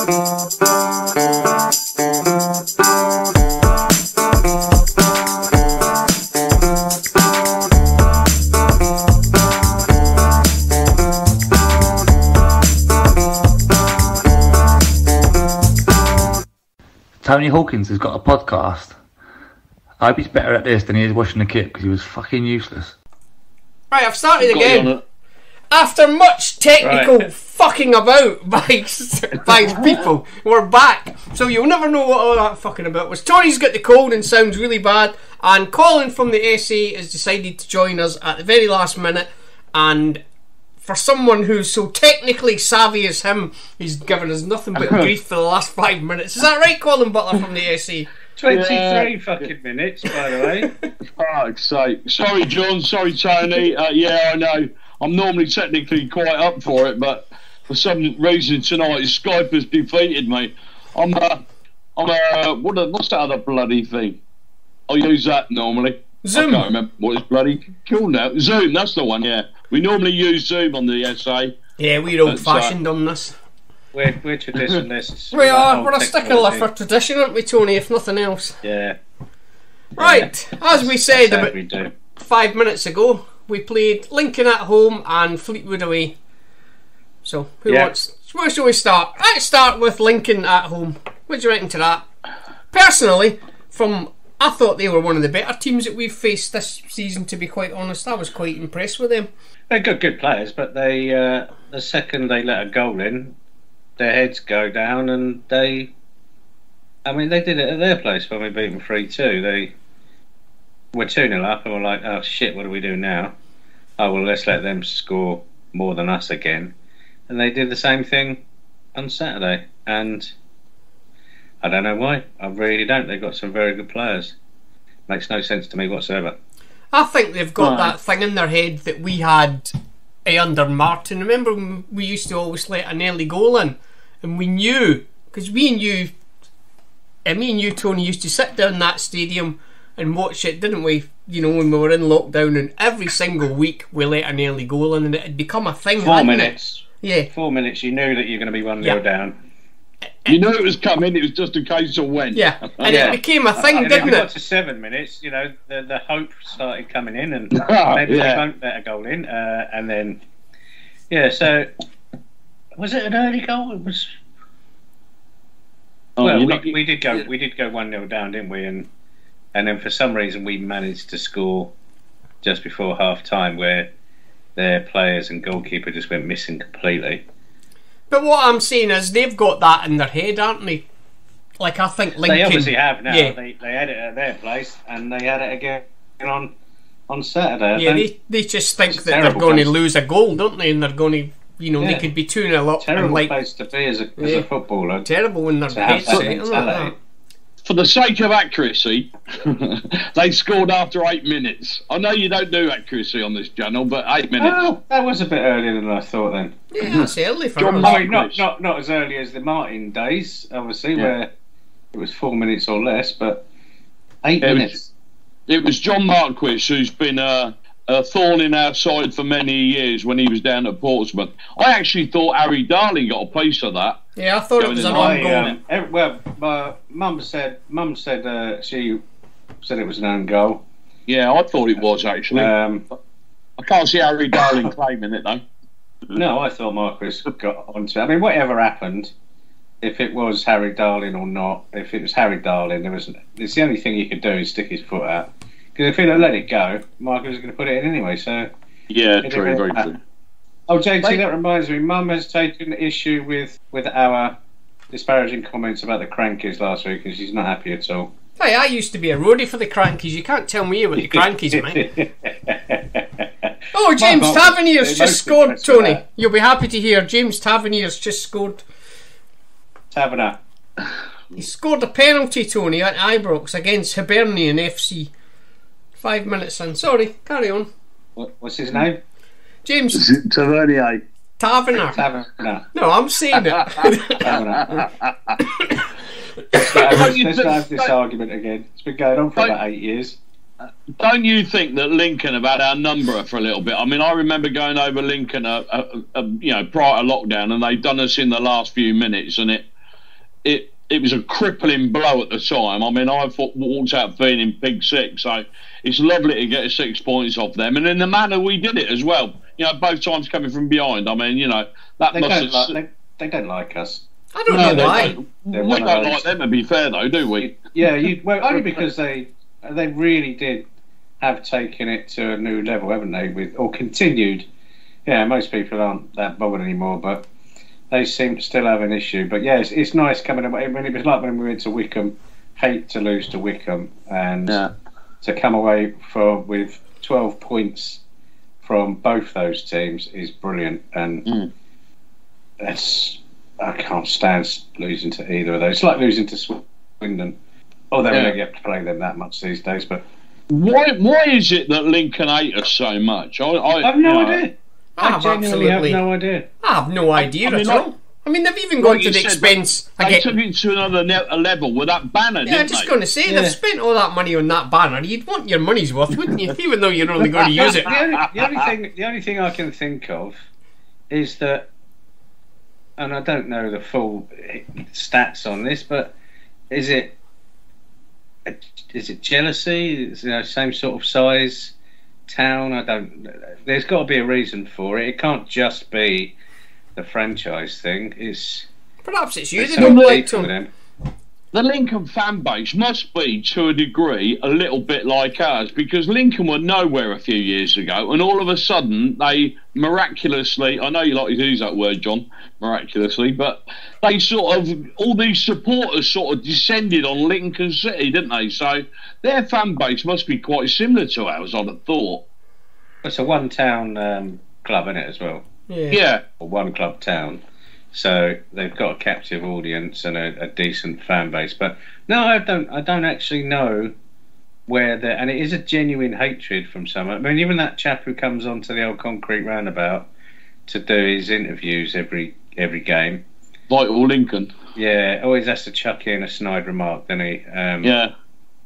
Tony Hawkins has got a podcast. I hope he's better at this than he is washing the kit, because he was fucking useless. Right, I've started again. After much technical fucking about by people, we're back. So you'll never know what all that fucking about was. Tony's got the cold and sounds really bad, and Colin from the SA has decided to join us at the very last minute, and for someone who's so technically savvy as him, he's given us nothing but grief for the last 5 minutes. Is that right, Colin Butler from the SA? 23 fucking minutes, by the way. Fuck's sake. Sorry, John. Sorry, Tony. Yeah, I know. I'm normally technically quite up for it, but for some reason tonight, Skype has defeated me. What's that other bloody thing? I use that normally. Zoom. I can't remember what it's bloody called now. Zoom, that's the one, yeah. We normally use Zoom on the SA. Yeah, we're old-fashioned on this. We're traditionalists. We're a stickler for tradition, aren't we, Tony, if nothing else? Yeah. Right, as we said about we do. 5 minutes ago, we played Lincoln at home and Fleetwood away. So, where shall we start? Let's start with Lincoln at home. What do you reckon to that? Personally, I thought they were one of the better teams that we've faced this season, to be quite honest. I was quite impressed with them. They're good players, but they the second they let a goal in, their heads go down, and they did it at their place when we beat them 3-2. They were 2-0 up and were like, oh shit, what do we do now? Oh well, let's let them score more than us again. And they did the same thing on Saturday, and I don't know why. I really don't. They've got some very good players. Makes no sense to me whatsoever. I think they've got that thing in their head that we had under Martin. Remember when we used to always let an early goal in, and we knew, because me and you, Tony, used to sit down that stadium and watch it, didn't we? You know, when we were in lockdown, and every single week we let an early goal in, and it had become a thing. 4 minutes. Yeah. 4 minutes. You knew that you're going to be 1-0 down. You knew it was coming, it was just a case of when. Yeah, and it became a thing, didn't it? If we got to 7 minutes, you know, the hope started coming in, and maybe they won't let a goal in, and then, so, was it an early goal? It was. We did go 1-0 down, didn't we? And then for some reason we managed to score just before half time, where their players and goalkeeper just went missing completely. But what I'm saying is they've got that in their head, aren't they? Like, I think Lincoln... They obviously have now. Yeah. They had it at their place, and they had it again on Saturday. Yeah, they just think that they're going to lose a goal, don't they? And they're going to, they could be 2-0 up. Terrible place to be as a footballer. Terrible when their head's set like that. For the sake of accuracy, they scored after 8 minutes. I know you don't do accuracy on this channel, but 8 minutes. Oh, that was a bit earlier than I thought then. Yeah, that's early for us. I mean, not as early as the Martin days, obviously, where it was 4 minutes or less, but 8 minutes. It was John Marquis, who's been a thorn in our side for many years when he was down at Portsmouth. I actually thought Harry Darling got a piece of that. Yeah, I thought it was an own goal. Well, my mum said she said it was an own goal. Yeah, I thought it was actually. I can't see Harry Darling claiming it though. No, I thought Marcus got onto it. I mean, whatever happened, if it was Harry Darling or not, if it was Harry Darling, it's the only thing he could do is stick his foot out. Because if he'd have let it go, Marcus was going to put it in anyway. So yeah, true, very true. Oh, JT, that reminds me. Mum has taken issue with our disparaging comments about the Crankies last week, and she's not happy at all. Hey, I used to be a roadie for the Crankies. You can't tell me about the Crankies, mate. Oh, James Tavernier's just scored, Tony. You'll be happy to hear James Tavernier's just scored. Taverner. He scored a penalty, Tony, at Ibrox against Hibernian FC. 5 minutes in. Sorry, carry on. What's his name? James Tavernier. Taverner. No, I'm saying it. Taverner. Let's have this argument again. It's been going on for about 8 years. Don't you think that Lincoln have had our number for a little bit? I mean, I remember going over Lincoln, prior to lockdown, and they'd done us in the last few minutes, and it was a crippling blow at the time. I mean, I thought walked out feeling big sick. So it's lovely to get 6 points off them, and in the manner we did it as well. You know, both times coming from behind. I mean, you know, that they don't like us. I don't know why. We don't like them, to be fair, though, do we? Yeah, only because they really did have taken it to a new level, haven't they? Or continued. Yeah, most people aren't that bothered anymore, but they seem to still have an issue. But yeah, it's nice coming away. When it was like when we went to Wickham, hate to lose to Wickham, and to come away with 12 points from both those teams is brilliant. And I can't stand losing to either of those. It's like losing to Swindon. Although we don't get to play them that much these days. But why is it that Lincoln hate us so much? I have no idea. I genuinely have no idea. I have no idea at all. I mean, they've even gone to the expense. They took it to another level with that banner, didn't they? Yeah, I'm just going to say, they've spent all that money on that banner. You'd want your money's worth, wouldn't you? Even though you're only going to use it. The only thing I can think of is that, and I don't know the full stats on this, but is it jealousy? Is it same sort of size town? I don't. There's got to be a reason for it. It can't just be the franchise thing. Perhaps it's you. They don't like them. The Lincoln fan base must be, to a degree, a little bit like ours, because Lincoln were nowhere a few years ago, and all of a sudden they miraculously, I know you like to use that word, John, miraculously, but they sort of, all these supporters sort of descended on Lincoln City, didn't they? So their fan base must be quite similar to ours, I'd have thought. It's a one-town club, isn't it, as well? Yeah. Or one club town. So they've got a captive audience and a decent fan base. But no, I don't actually know where they're... And it is a genuine hatred from some. I mean, even that chap who comes onto the old concrete roundabout to do his interviews every game. Vital Lincoln. Yeah, always has to chuck in a snide remark, doesn't he? Yeah.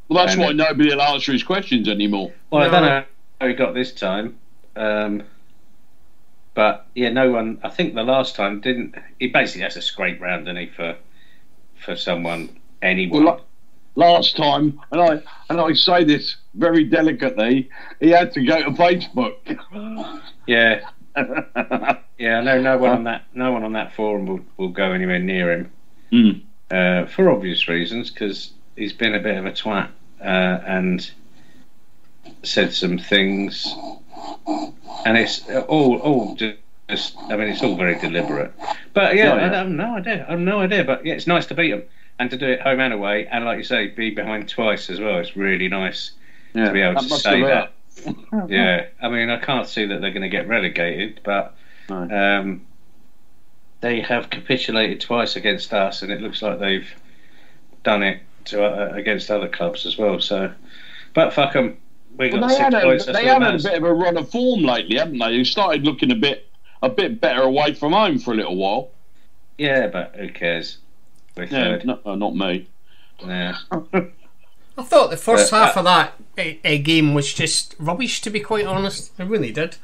Well, that's why nobody will answer his questions anymore. Well, I don't know how he got this time. But yeah, no one. I think the last time didn't. He basically has to scrape round, doesn't he, for anyone. Well, last time, and I say this very delicately, he had to go to Facebook. Yeah, yeah. I know no one on that forum will go anywhere near him for obvious reasons, because he's been a bit of a twat and said some things. And it's all just. I mean, it's all very deliberate. But yeah, I have no idea. But yeah, it's nice to beat them and to do it home and away. And like you say, be behind twice as well. It's really nice to be able to say that. Yeah, I mean, I can't see that they're going to get relegated, but they have capitulated twice against us, and it looks like they've done it against other clubs as well. So, but fuck them. They had a bit of a run of form lately, haven't they? They started looking a bit better away from home for a little while. Yeah, but who cares? We're third. No, not me. Yeah. I thought the first half of that game was just rubbish, to be quite honest. I really did.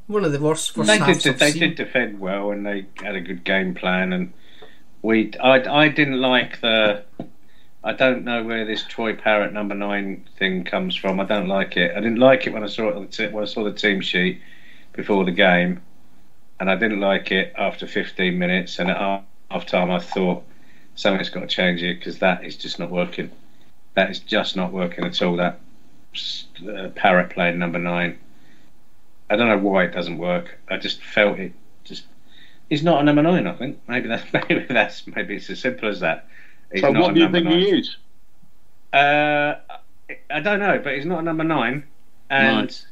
One of the worst first halves I've seen. They did defend well, and they had a good game plan. And I didn't like the. I don't know where this Troy Parrott number 9 thing comes from. I don't like it. I didn't like it when I saw the team sheet before the game, and I didn't like it after 15 minutes. And at half time, I thought something's got to change here, because that is just not working. That is just not working at all. That Parrott playing number 9. I don't know why it doesn't work. I just felt it. He's not a number 9. I think maybe it's as simple as that. So what do you think he is? I don't know, but he's not a number 9. And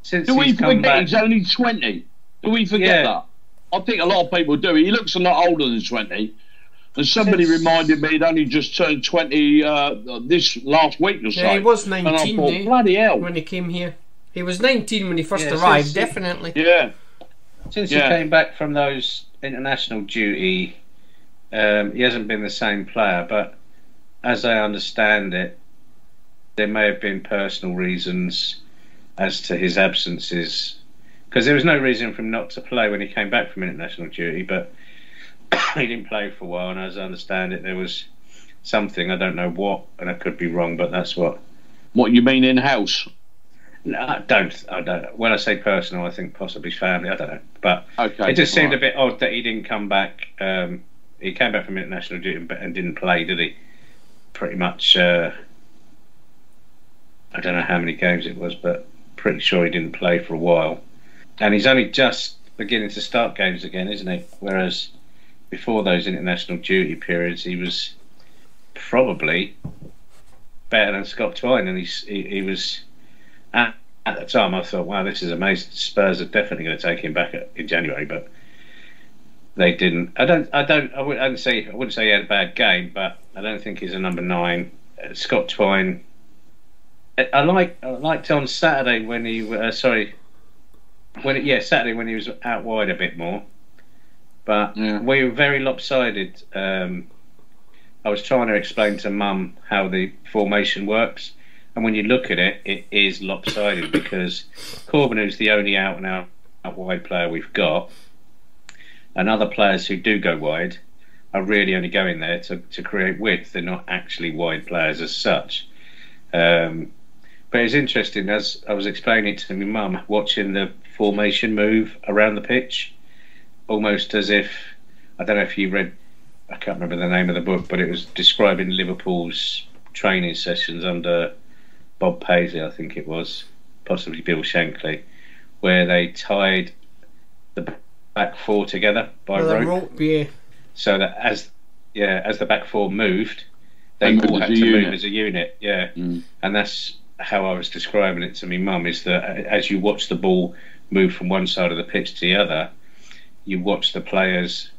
since do we come forget back, he's only 20? Do we forget that? I think a lot of people do. He looks a lot older than 20. And somebody reminded me he'd only just turned 20 this last week or so. Yeah, he was 19 thought, bloody hell, when he came here. He was 19 when he first arrived, definitely. Yeah. Since he came back from those international duty, he hasn't been the same player, but as I understand it, there may have been personal reasons as to his absences, because there was no reason for him not to play when he came back from international duty, but he didn't play for a while, and as I understand it, there was something, I don't know what, and I could be wrong, but that's what. What you mean in-house? No, I don't. When I say personal, I think possibly family. I don't know, but okay, it just seemed a bit odd that he didn't come back. He came back from international duty and didn't play, did he? Pretty much. I don't know how many games it was, but pretty sure he didn't play for a while. And he's only just beginning to start games again, isn't he? Whereas before those international duty periods, he was probably better than Scott Twine, and he was. At the time, I thought, wow, this is amazing. Spurs are definitely going to take him back in January, but they didn't. I wouldn't say he had a bad game, but I don't think he's a number 9. Scott Twine. I liked on Saturday when he Saturday when he was out wide a bit more, but we were very lopsided. I was trying to explain to Mum how the formation works. And when you look at it, it is lopsided because Corbin, who's the only out-and-out wide player we've got, and other players who do go wide are really only going there to create width. They're not actually wide players as such. But it's interesting, as I was explaining it to my mum, watching the formation move around the pitch, almost as if, I don't know if you read, I can't remember the name of the book, but it was describing Liverpool's training sessions under Bob Paisley, I think it was, possibly Bill Shankly, where they tied the back four together by rope. Yeah. So that as the back four moved, they all had to move as a unit. Yeah, and that's how I was describing it to me mum. Is that as you watch the ball move from one side of the pitch to the other, you watch the players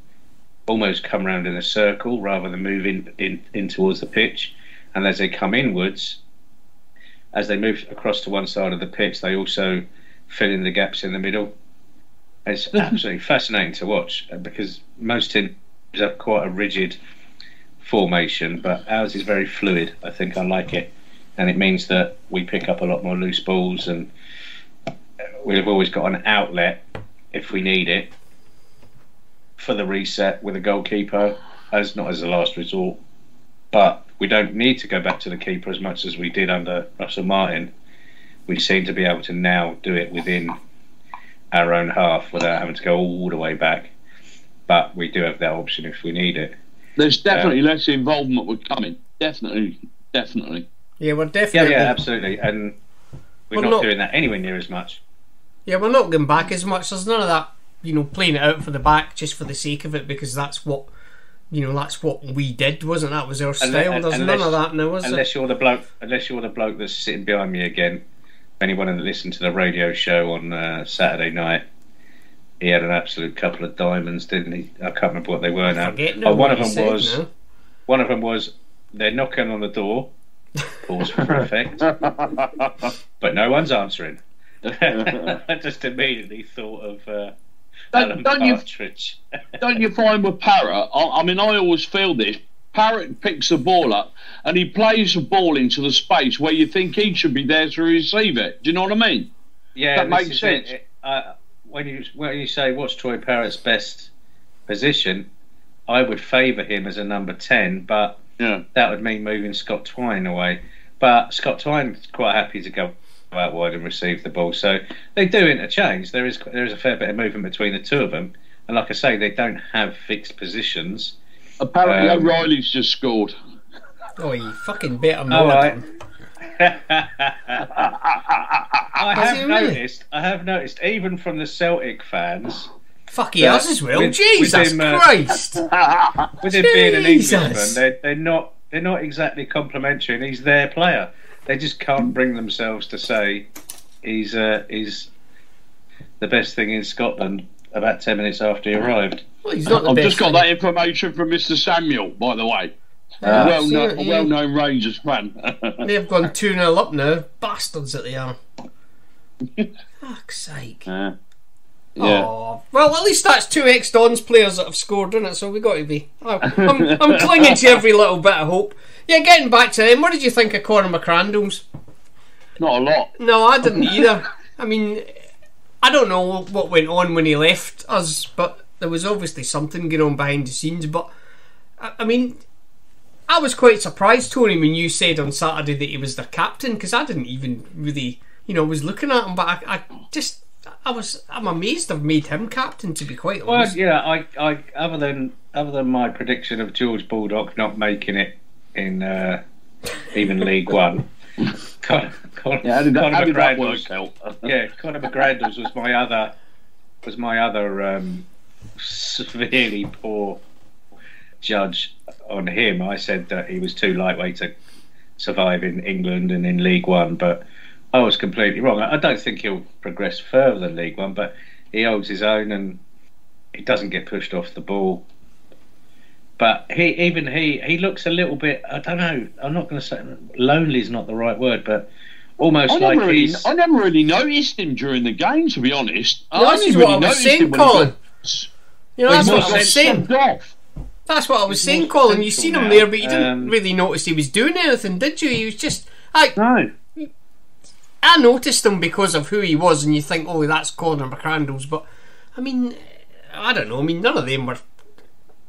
almost come round in a circle rather than move in towards the pitch, and as they come inwards. As they move across to one side of the pitch, they also fill in the gaps in the middle. It's absolutely fascinating to watch because most teams have quite a rigid formation, but ours is very fluid. I think I like it, and it means that we pick up a lot more loose balls, and we've always got an outlet if we need it for the reset with a goalkeeper, not as a last resort, but. We don't need to go back to the keeper as much as we did under Russell Martin. We seem to be able to now do it within our own half without having to go all the way back. But we do have that option if we need it. There's definitely less involvement with coming. Definitely. Yeah, we're definitely. Yeah, absolutely. And we're not doing that anywhere near as much. Yeah, we're not going back as much. There's none of that, playing it out for the back just for the sake of it because that's what. That's what we did, wasn't that? Was our style? There's none of that now, is there? Unless you're the bloke that's sitting behind me again. Anyone that listened to the radio show on Saturday night, he had an absolute couple of diamonds, didn't he? I can't remember what they were now. One of them was they're knocking on the door. Pause for effect. But no one's answering. I just immediately thought of. Don't you find with Parrott? I mean, I always feel this. Parrott picks the ball up and he plays the ball into the space where you think he should be there to receive it. Do you know what I mean? Yeah, that makes sense. When you say what's Troy Parrott's best position, I would favour him as a number 10, but that would mean moving Scott Twine away. But Scott Twine's quite happy to go out wide and receive the ball, so they do interchange. There is a fair bit of movement between the two of them, and like I say, they don't have fixed positions. Apparently O'Reilly's just scored. Oh, you fucking better more than I have noticed even from the Celtic fans. Fuck, he has as well. Jesus Christ! With him being an Englishman, they're not exactly complimentary, and he's their player. They just can't bring themselves to say he's the best thing in Scotland about 10 minutes after he arrived. Well, he's not the I've best just got that information from Mr. Samuel, by the way. A well-known Rangers fan. They've gone 2-0 up now. Bastards that they are. Fuck's sake. Yeah. Oh, well, at least that's 2 ex-Dons players that have scored, isn't it? So we got to be. I'm clinging to every little bit of hope. Yeah, getting back to them, what did you think of Conor McCrandles? Not a lot. No, I didn't either. I mean, I don't know what went on when he left us, but there was obviously something going on behind the scenes. But I mean, I was quite surprised, Tony, when you said on Saturday that he was their captain, because I didn't even really, was looking at him. But I'm amazed they've made him captain, to be quite honest. Well, yeah, I other than my prediction of George Baldock not making it in even League One, Conor McGrandles was my other severely poor judge on him. I said that he was too lightweight to survive in England and in League One, but I was completely wrong. I don't think he'll progress further than League One, but he holds his own and he doesn't get pushed off the ball. But he looks a little bit, I don't know, I'm not going to say lonely is not the right word, but almost I never really noticed him during the game, to be honest. This is what I was saying, Colin. That's what I was saying. That's what I was saying, Colin. You seen him there, but you didn't really notice he was doing anything, did you? He was just no. I noticed him because of who he was, and you think, oh, that's Conor McGrandles. But I mean, I don't know. I mean, none of them were.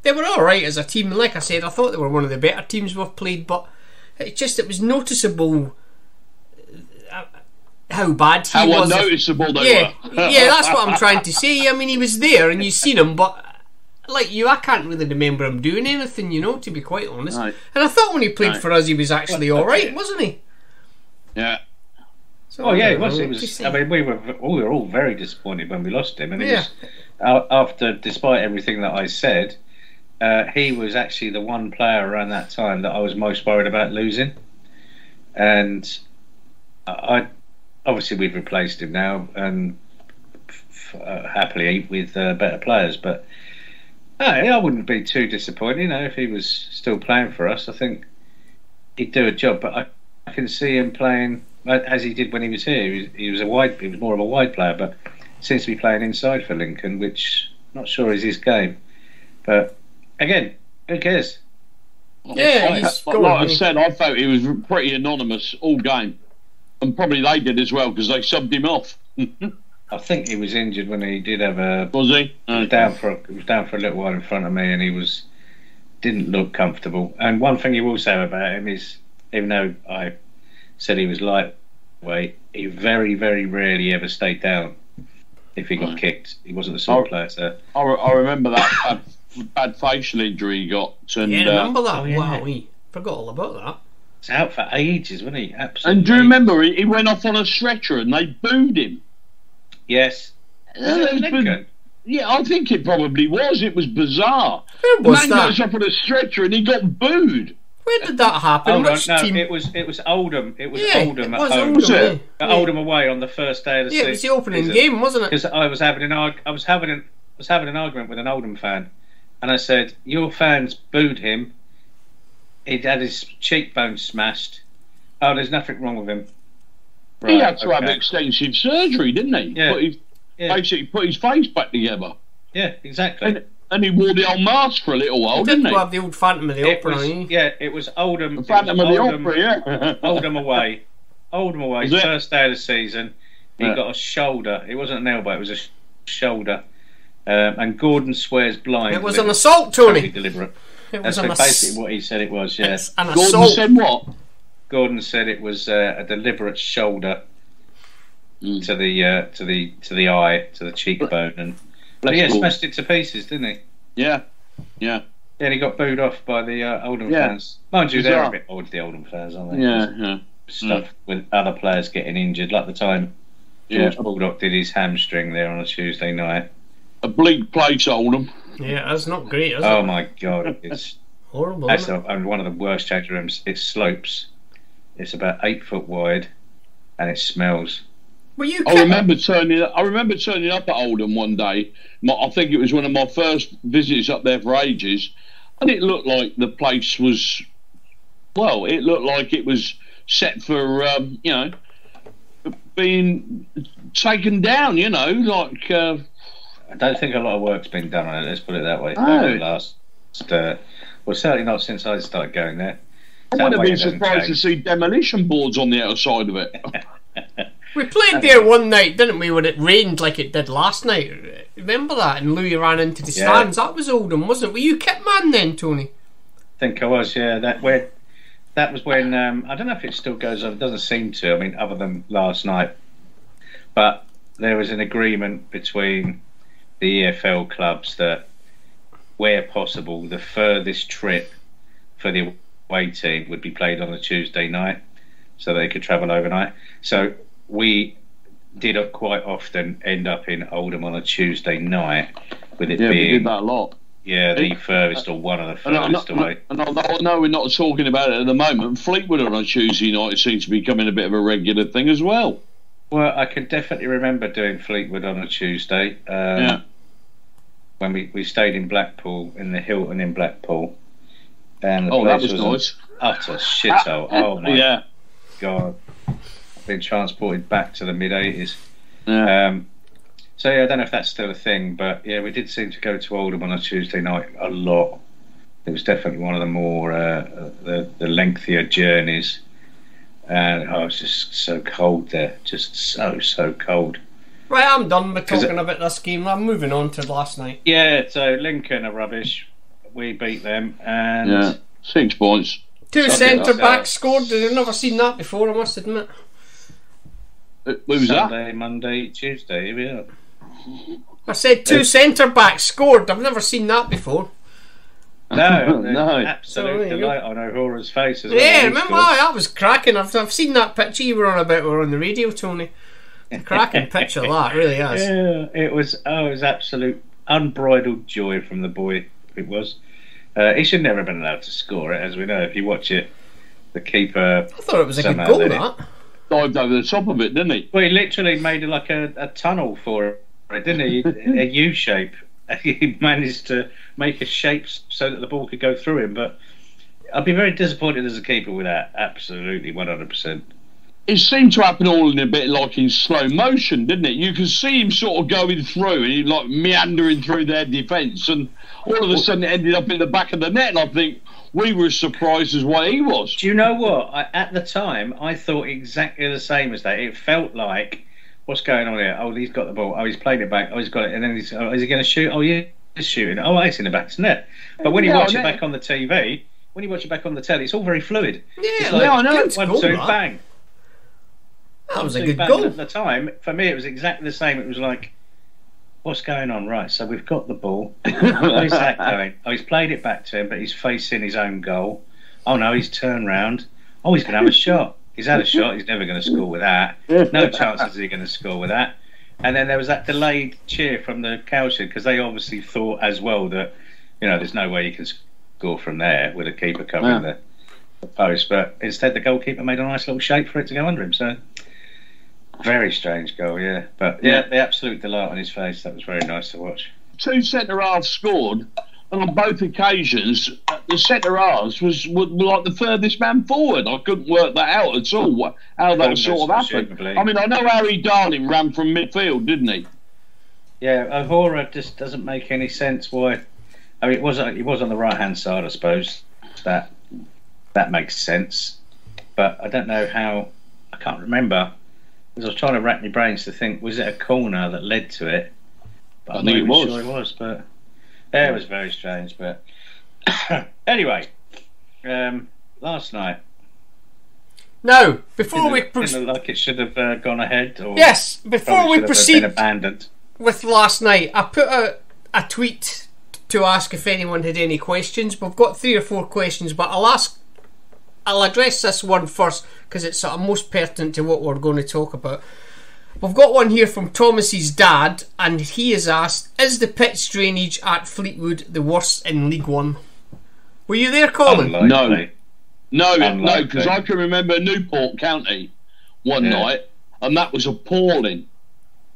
They were all right as a team, and like I said, I thought they were one of the better teams we've played. But it was noticeable how bad he was. How unnoticeable they were. Yeah, that's what I'm trying to say. I mean, he was there, and you seen him, but like you, I can't really remember him doing anything, to be quite honest. Right. And I thought when he played for us, he was actually all right, wasn't he? Yeah. So, he was. It was. I mean, we were all very disappointed when we lost him, and it was after, despite everything that I said, he was actually the one player around that time that I was most worried about losing, and obviously we've replaced him now, and happily with better players, but. I wouldn't be too disappointed, if he was still playing for us. I think he'd do a job, but I can see him playing as he did when he was here. He was more of a wide player, but seems to be playing inside for Lincoln, which I'm not sure is his game. But again, who cares? Yeah, like I said, I thought he was pretty anonymous all game, and probably they did as well because they subbed him off. I think he was injured when he did have a. Was he? He was down for a little while in front of me, and he didn't look comfortable. And one thing you will say about him is, even though I said he was lightweight, he very, very rarely ever stayed down. If he got kicked, he wasn't the sort of player. So I remember that bad facial injury he got. And, I remember that. Wow, we forgot all about that. He's out for ages, wasn't he? Absolutely. And do you remember he went off on a stretcher and they booed him? Yes. Yeah, I think it probably was. It was bizarre. Where was the man that? goes up on a stretcher and he got booed. Where did that happen? Team? It was Oldham. It was Oldham at home. Was it? Oldham away on the first day of the season. Yeah, it was the opening game, wasn't it? Because I was having an argument with an Oldham fan, and I said, "Your fans booed him. He'd had his cheekbone smashed. Oh, there's nothing wrong with him." Right, he had to have extensive surgery, didn't he? Yeah. Basically put his face back together. Yeah, exactly. And he wore the old mask for a little while, didn't he? Have the old Phantom of the Opera. It was Oldham. The Phantom of the Opera, yeah. Oldham away. First day of the season. He got a shoulder. It wasn't an elbow, it was a shoulder. And Gordon swears blind. It was an assault, Tony. Deliberate. That's basically what he said it was, yeah. It's an Gordon assault. said what? Gordon said it was a deliberate shoulder to the eye, to the cheekbone, and smashed it to pieces, didn't he? Yeah. Yeah, he got booed off by the Oldham fans. Mind you, they're a bit old, the Oldham fans, aren't they? Yeah. Stuff with other players getting injured, like the time George Baldock did his hamstring there on a Tuesday night. A bleak place, Oldham. Yeah, that's not great, is it? Oh my God, it's horrible. And one of the worst change rooms. It slopes. It's about 8 foot wide, and it smells. I remember turning up at Oldham one day. I think it was one of my first visits up there for ages, and it looked like the place was. Well, it looked like it was set for being taken down. I don't think a lot of work's been done on it. Let's put it that way. Certainly not since I started going there. I would have been surprised to see demolition boards on the outside of it. We played there one night, didn't we, when it rained like it did last night? Remember that? And Louis ran into the stands. That was Oldham, wasn't it? Were you kit man then, Tony? I think I was, yeah. That was when, I don't know if it still goes on, it doesn't seem to, I mean, other than last night. But there was an agreement between the EFL clubs that, where possible, the furthest trip for the away team would be played on a Tuesday night, so they could travel overnight. So we did quite often end up in Oldham on a Tuesday night, with it being... we did that a lot. Yeah, the furthest or one of the furthest away. And I know we're not talking about it at the moment. Fleetwood on a Tuesday night seems to be becoming a bit of a regular thing as well. Well, I can definitely remember doing Fleetwood on a Tuesday. When we stayed in Blackpool, in the Hilton in Blackpool. And the that was nice. Utter shithole. Oh my God. I've been transported back to the mid-80s. Yeah. So yeah, I don't know if that's still a thing, but yeah, we did seem to go to Oldham on a Tuesday night a lot. It was definitely one of the more the lengthier journeys, and it was just so cold there, just so cold. Right, I'm done with talking about this game. I'm moving on to last night. Yeah, so Lincoln are rubbish. We beat them, and 6 points. 2 centre backs scored. I've never seen that before, I must admit. What was Sunday, that? Monday, Tuesday. Here we are. I said 2 centre backs scored. I've never seen that before. No, So, absolute there you delight on O'Hara's face as well. Yeah, remember that was cracking. I've seen that picture you were on about. We were on the radio, Tony. Cracking picture, that really is. Yeah, it was absolute unbridled joy from the boy. It was. He should never have been allowed to score it, as we know. If you watch it, the keeper. I thought it was a good goal. That dived over the top of it, didn't he? Well, he literally made like a tunnel for it, didn't he? A U shape. He managed to make a shape so that the ball could go through him. But I'd be very disappointed as a keeper with that. Absolutely, 100%. It seemed to happen all in a bit like in slow motion, didn't it? You could see him sort of going through and he like meandering through their defence, and all of a sudden it ended up in the back of the net, and I think we were as surprised as what he was. Do you know what? At the time, I thought exactly the same as that. It felt like, what's going on here? Oh, he's got the ball. Oh, he's played it back. Oh, he's got it. And then is he going to shoot? Oh, yeah, he's shooting. Oh, it's in the back of the net. But when you watch it back on the TV, when you watch it back on the telly, it's all very fluid. Yeah, it's like, I know. 1, 2, bang. That was a good goal. At the time, for me, it was exactly the same. It was like, what's going on? Right, so we've got the ball. Where's that going? Oh, he's played it back to him, but he's facing his own goal. Oh, no, he's turned round. Oh, he's going to have a shot. He's had a shot. He's never going to score with that. No chance is he going to score with that. And then there was that delayed cheer from the cowshed, because they obviously thought as well that, there's no way you can score from there with a keeper covering the post. But instead, the goalkeeper made a nice little shape for it to go under him. So, very strange goal, yeah. But, yeah, the absolute delight on his face. That was very nice to watch. 2 centre-halves scored, and on both occasions, the centre-halves were like the furthest man forward. I couldn't work that out at all, how that sort of happened. I mean, I know Harry Darling ran from midfield, didn't he? Yeah, O'Hara just doesn't make any sense why... I mean, it was on the right-hand side, I suppose. That makes sense. But I don't know how... I can't remember. Because I was trying to rack my brains to think, was it a corner that led to it? But I think it was. Sure it was, but... Yeah, it was very strange, but... Anyway, last night... Now, before we... Didn't look like it should have gone ahead, or... Yes, before we proceed been abandoned. With last night, I put a tweet to ask if anyone had any questions. We've got 3 or 4 questions, but I'll address this one first because it's sort of most pertinent to what we're going to talk about. We've got one here from Thomas's dad, and he has asked, is the pitch drainage at Fleetwood the worst in League One? Were you there, Colin? Unlikely. No, because I can remember Newport County one night, and that was appalling.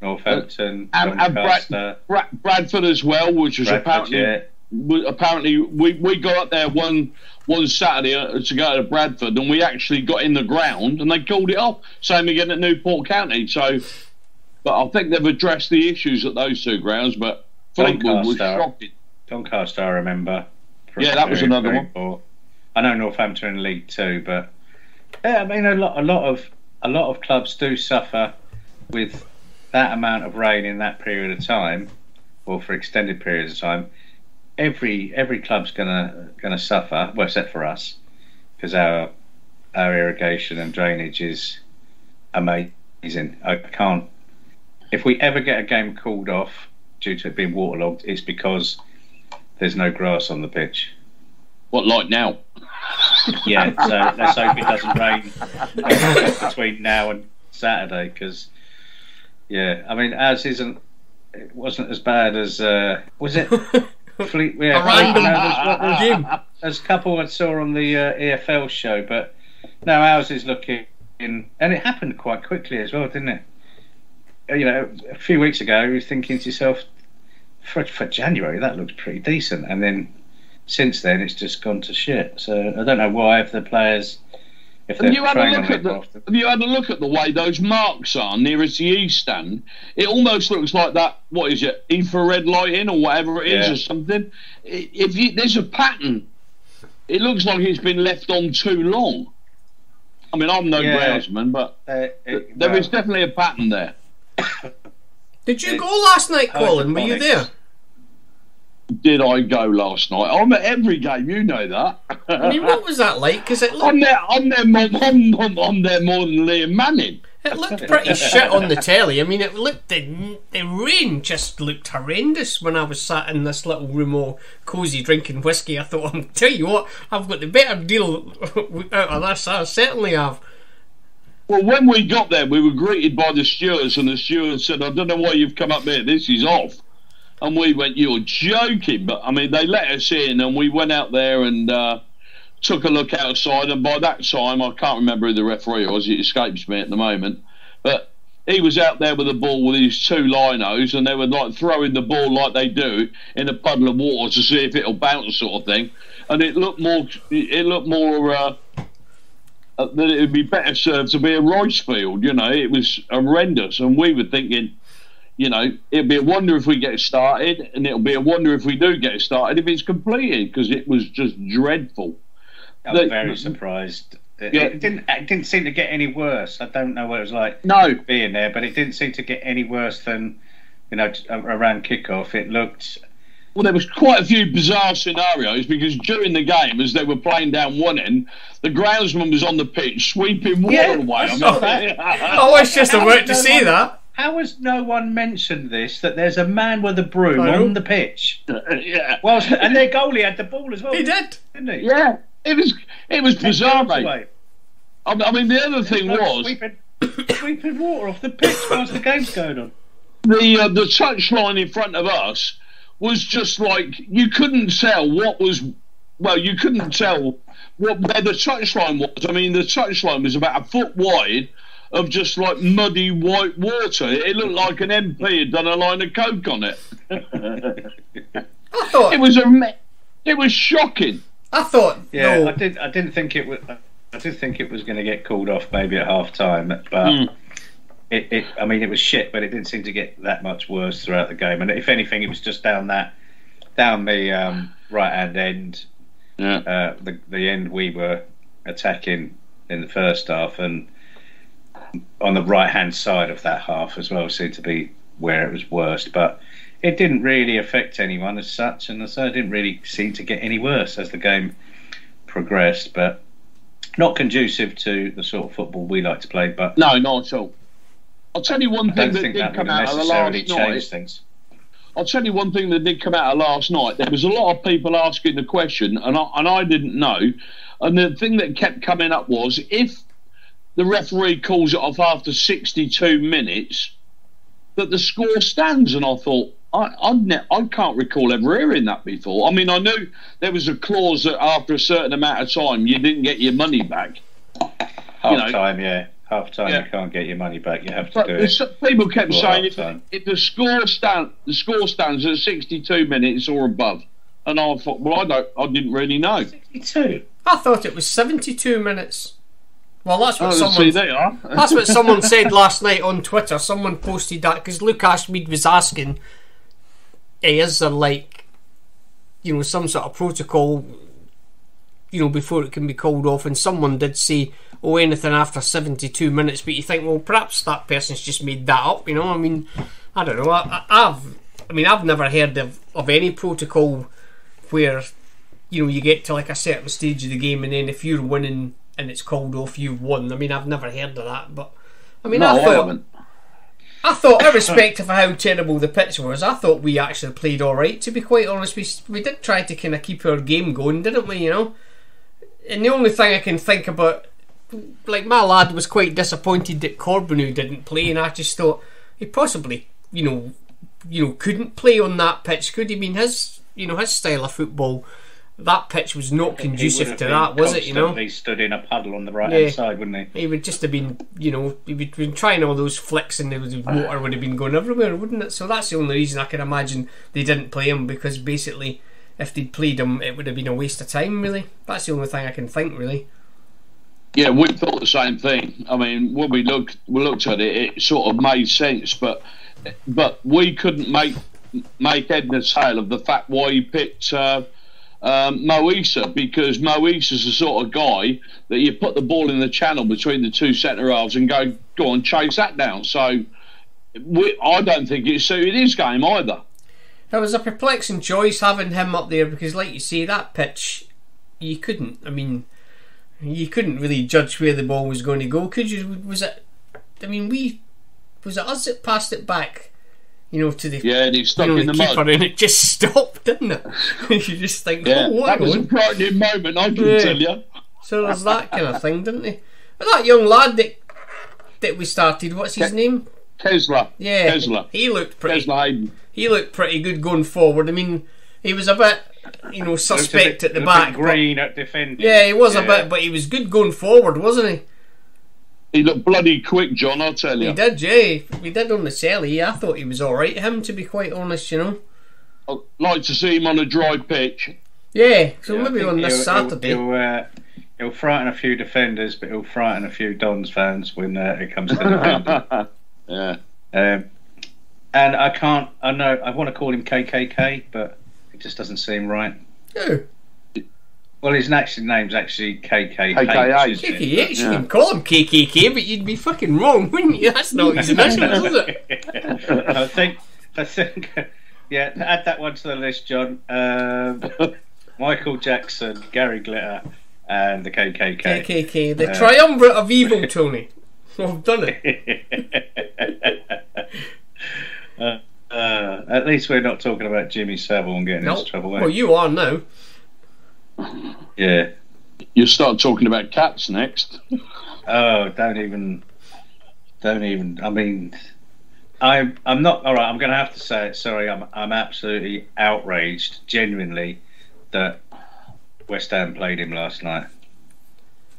Northampton, and Bradford as well, which was apparently we got up there one Saturday to go to Bradford, and we actually got in the ground and they called it off. Same again at Newport County. So, but I think they've addressed the issues at those 2 grounds. But Fleetwood was shocking. Doncaster, I remember. Yeah, that was another one. Poor. I know Northampton in League 2, but yeah, I mean a lot of clubs do suffer with that amount of rain in that period of time. or for extended periods of time, every club's gonna suffer. Well, except for us, because our irrigation and drainage is amazing. I can't. If we ever get a game called off due to it being waterlogged, it's because there's no grass on the pitch. What, like now? Yeah, so let's hope it doesn't rain between now and Saturday, because I mean, ours it wasn't as bad as was it Fleet? Yeah, as a couple I saw on the EFL show, but no, ours is looking, and it happened quite quickly as well, didn't it? You know, a few weeks ago, you were thinking to yourself, for January that looks pretty decent, and then since then it's just gone to shit. So I don't know why, if the players, if they're training on it often. Have you had a look at the way those marks are nearest the east stand? It almost looks like that. What is it? Infrared lighting or whatever it is, or something. There's a pattern. It looks like it's been left on too long. I mean, I'm no groundsman, but there is definitely a pattern there. Did you go last night, Colin? Were you there? Did I go last night? I'm at every game, you know that. I mean, what was that like? Because it looked... I'm there more than Liam Manning. It looked pretty shit on the telly. I mean, it looked... The rain just looked horrendous when I was sat in this little room all cosy drinking whiskey. I thought, I'll tell you what, I've got the better deal out of this. I certainly have. Well, when we got there, we were greeted by the stewards, and the steward said, I don't know why you've come up here, this is off. And we went, you're joking. But, I mean, they let us in, and we went out there and took a look outside. And by that time, I can't remember who the referee was. It escapes me at the moment. But he was out there with the ball with his two linos, and they were, like, throwing the ball like they do in a puddle of water to see if it'll bounce, sort of thing. And it looked more that it would be better served to be a rice field. You know, it was horrendous. And we were thinking, you know, it'd be a wonder if we get started, and it'll be a wonder if we do get started if it's completed, because it was just dreadful. I was very surprised. It didn't seem to get any worse. I don't know what it was like being there, but it didn't seem to get any worse than, you know, around kickoff. It looked... Well, there was quite a few bizarre scenarios, because during the game, as they were playing down one end, the groundsman was on the pitch sweeping water away. I was just about to see that. How has no one mentioned this, that there's a man with a broom on the pitch? Well, and their goalie had the ball as well. He did, didn't he? Yeah, it was bizarre, mate. I mean, the other thing was sweeping water off the pitch whilst the game's going on. The touchline in front of us was just like, you couldn't tell what was. Well, you couldn't tell where the touchline was. I mean, the touchline was about a foot wide, of just like muddy white water. It looked like an MP had done a line of coke on it. I thought it was shocking. I thought, I didn't think it was. I did think it was going to get called off maybe at half time, but I mean, it was shit, but it didn't seem to get that much worse throughout the game. And if anything, it was just down the right hand end, the end we were attacking in the first half, and on the right hand side of that half as well seemed to be where it was worst. But it didn't really affect anyone as such, and so it didn't really seem to get any worse as the game progressed. But not conducive to the sort of football we like to play. But no, not at all. I'll tell you one thing that did come out of the last night. I'll tell you one thing that did come out of last night. There was a lot of people asking the question, and I didn't know. And the thing that kept coming up was, if the referee calls it off after 62 minutes, that the score stands. And I thought, I can't recall ever hearing that before. I mean, I knew there was a clause that after a certain amount of time you didn't get your money back. Half time, you can't get your money back. You have to do it. People kept saying if the score stands at 62 minutes or above, and I thought, well, I didn't really know. 62. I thought it was 72 minutes. Well, that's what that's what someone said last night on Twitter. Someone posted that because Luke Ashmead was asking, is there like, you know, some sort of protocol, you know, before it can be called off? And someone did say, oh, anything after 72 minutes. But you think, well, perhaps that person's just made that up. You know, I mean, I don't know. I mean, I've never heard of any protocol where, you know, you get to like a certain stage of the game and then if you're winning and it's called off, you've won. I mean, I've never heard of that, but I mean, I thought, irrespective of how terrible the pitch was, I thought we actually played all right. To be quite honest, we did try to kind of keep our game going, didn't we? You know, and the only thing I can think about, like, my lad was quite disappointed that Corbeanu didn't play, and I just thought he possibly, you know, couldn't play on that pitch. Could he? I mean, his style of football, that pitch was not conducive to that, was it? You know, he stood in a puddle on the right hand side, wouldn't he? He would just have been, you know, he would have been trying all those flicks, and the water would have been going everywhere, wouldn't it? So that's the only reason I can imagine they didn't play him, because basically, if they'd played him, it would have been a waste of time. Really, that's the only thing I can think. Really. Yeah, we thought the same thing. I mean, when we looked at it, it sort of made sense, but we couldn't make head nor tail of the fact why he picked Mo Issa, because Mo Issa's the sort of guy that you put the ball in the channel between the two centre halves and go on, chase that down. So I don't think it suited his game either. It was a perplexing choice having him up there, because, like you say, that pitch, you couldn't really judge where the ball was going to go, could you? Was it us that passed it back, you know, to the and he stuck in the keeper, mud, and it just stopped, didn't it? You just think, what? That was a frightening moment, I can tell you. So there's that kind of thing, didn't he? But that young lad that we started, what's his name? Kesler. Yeah, Kesler. He looked pretty. Kesler Hayden. He looked pretty good going forward. I mean, he was a bit, you know, suspect at the back. Green at defending. Yeah, he was a bit, but he was good going forward, wasn't he? He looked bloody quick, John, I'll tell you. He did, yeah. We did on the celly. I thought he was alright, him, to be quite honest, you know. I'd like to see him on a dry pitch. Yeah, so maybe on this Saturday. He'll frighten a few defenders, but he'll frighten a few Dons fans when it comes to defending. Yeah. And I know, I want to call him KKK, but it just doesn't seem right. Who? Well, his name's actually KKH. KKH? You can call him KKK, but you'd be fucking wrong, wouldn't you? That's not his initials, is it? I think, yeah, add that one to the list, John. Michael Jackson, Gary Glitter, and the KKK. KKK, the triumvirate of evil, Tony. I've done it. At least we're not talking about Jimmy Savile and getting into trouble. Well, you are now. Yeah. You'll start talking about cats next. Oh, don't even. I mean, I'm not. All right, I'm going to have to say it. Sorry, I'm absolutely outraged, genuinely, that West Ham played him last night.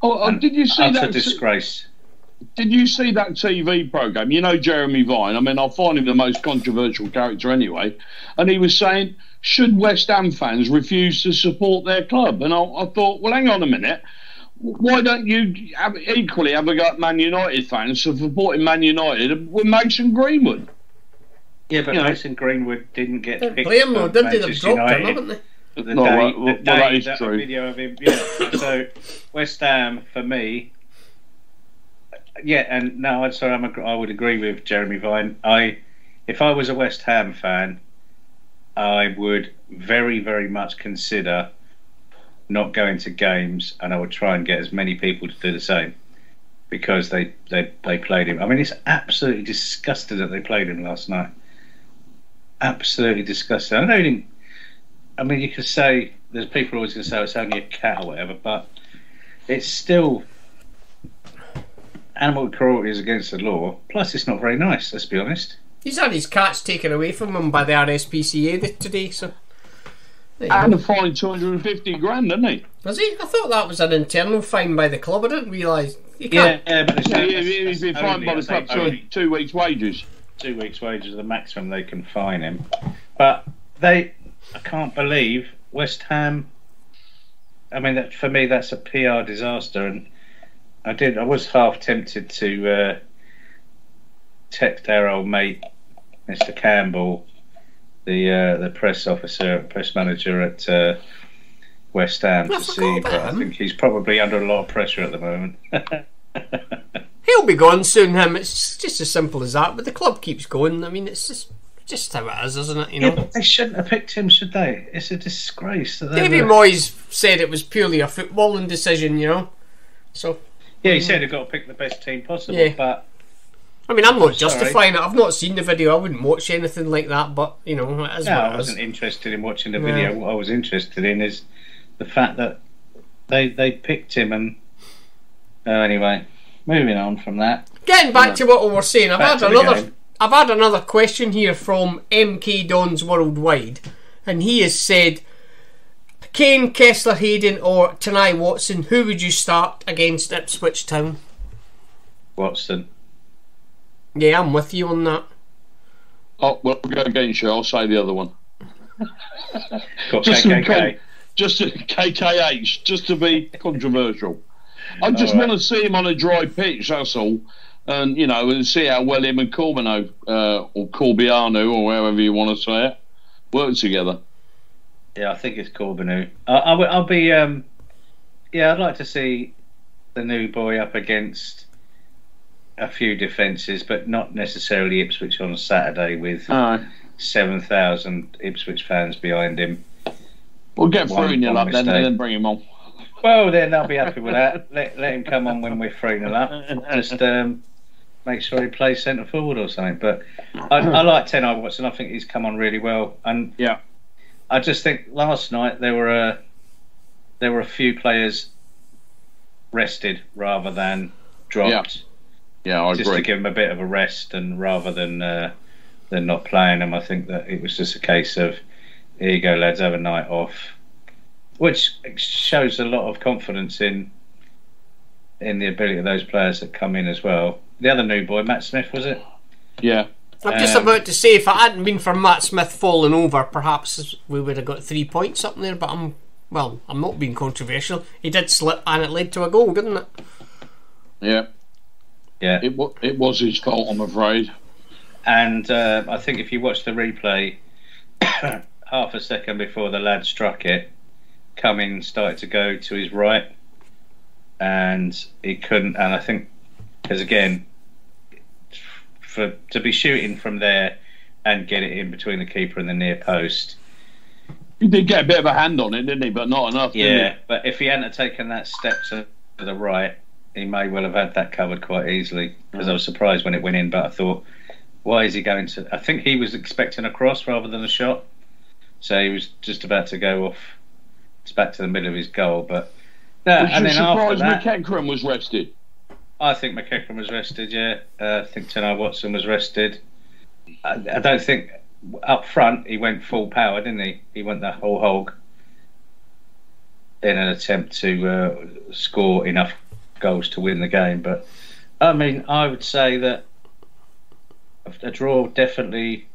Did you see that? It's a disgrace. Did you see that TV programme? You know Jeremy Vine. I mean, I find him the most controversial character anyway. And he was saying, should West Ham fans refuse to support their club? And I thought, well, hang on a minute. Why don't you equally have a go at Man United fans for supporting Man United with Mason Greenwood? Yeah, but Mason Greenwood didn't get picked. Play him, though, did they? They've dropped him, haven't they? That is true. Video of him. Yeah. So West Ham, for me. Yeah, and no, I'm sorry. I would agree with Jeremy Vine. If I was a West Ham fan, I would very, very much consider not going to games, and I would try and get as many people to do the same, because they played him. I mean, it's absolutely disgusting that they played him last night. Absolutely disgusting. I mean, you could say there's people always going to say it's only a cat or whatever, but it's still. Animal cruelty is against the law. Plus, it's not very nice. Let's be honest. He's had his cats taken away from him by the RSPCA today. So, and a fine $250,000, didn't he? Was he? I thought that was an internal fine by the club. I didn't realise. Yeah, but he's been fined by the club 2 weeks' wages. 2 weeks' wages are the maximum they can fine him. But I can't believe West Ham. I mean, for me, that's a PR disaster, and. I was half tempted to text our old mate, Mr. Campbell, the press manager at West Ham, to see, but I think he's probably under a lot of pressure at the moment. He'll be gone soon, him. It's just as simple as that. But the club keeps going. I mean, it's just just how it is, isn't it? You Yeah, know. but they shouldn't have picked him, should they? It's a disgrace. That Davy Moyes said it was purely a footballing decision, you know. So. Yeah, he said he'd got to pick the best team possible, Yeah. but I mean, I'm not justifying it. I've not seen the video. I wouldn't watch anything like that. But you know, it is no, what I it wasn't is. interested in watching the video. What I was interested in is the fact that they picked him. And anyway, moving on from that. Getting back to what we were saying, Back to the game. I've had another question here from MK Dons Worldwide, and he has said, Kane, Kessler, Hayden, or Tanai Watson, who would you start against Ipswich Town? Watson. Yeah, I'm with you on that. Oh, well, we'll go against you. I'll say the other one. Got Just KKK. Just to KKH, just to be controversial. I just want to see him on a dry pitch, that's all. And, you know, and see how well him and Corbino, or Corbiano, or however you want to say it, work together. Yeah, I think it's Corbinu. I'll be. Yeah, I'd like to see the new boy up against a few defences, but not necessarily Ipswich on a Saturday with 7,000 Ipswich fans behind him. We'll get 3-0 up then, and then bring him on. Well, then I'll be happy with that. Let him come on when we're 3-0 up. Just make sure he plays centre forward or something. But I like Tanai Watson. I think he's come on really well. And yeah, I just think last night there were a few players rested rather than dropped. Yeah, I just agree. To give them a bit of a rest, and rather than not playing them, I think that it was just a case of, here you go, lads, have a night off, which shows a lot of confidence in the ability of those players that come in as well. The other new boy, Matt Smith, was it? Yeah. I'm just about to say, if it hadn't been for Matt Smith falling over, perhaps we would have got 3 points up there. But I'm not being controversial. He did slip, and it led to a goal, didn't it? Yeah. Yeah. It was his fault, I'm afraid. And I think if you watch the replay, half a second before the lad struck it, Cummings started to go to his right, and he couldn't. And I think, because again, to be shooting from there and get it in between the keeper and the near post, he did get a bit of a hand on it, didn't he? But not enough. Yeah, but if he hadn't taken that step to the right, he may well have had that covered quite easily. Because I was surprised when it went in, but I thought, why is he going to? I think he was expecting a cross rather than a shot, so he was just about to go off. It's back to the middle of his goal, but no. And then after that, McEachran was rested. I think McEachran was rested. Yeah, I think Tanai Watson was rested. I don't think up front he went full power, didn't he? He went the whole hog in an attempt to score enough goals to win the game. But I mean, I would say that a draw definitely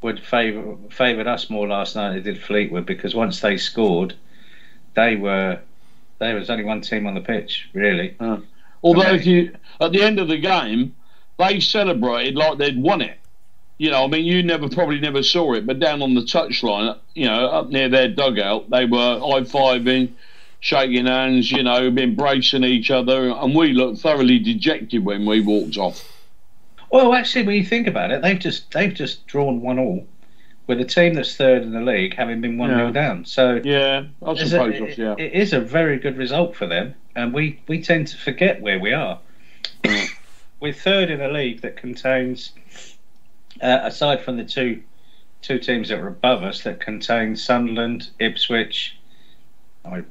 would favoured us more last night than it did Fleetwood, because once they scored, there was only one team on the pitch, really. Although at the end of the game, they celebrated like they'd won it. You know, I mean, you probably never saw it, but down on the touchline, you know, up near their dugout, they were high-fiving, shaking hands, you know, embracing each other, and we looked thoroughly dejected when we walked off. Well, actually, when you think about it, they've just drawn 1-1 with a team that's third in the league, having been 1-0 down. So yeah, I suppose it is a very good result for them, and we tend to forget where we are. We're third in a league that contains, aside from the two teams that are above us, that contain Sunderland, Ipswich,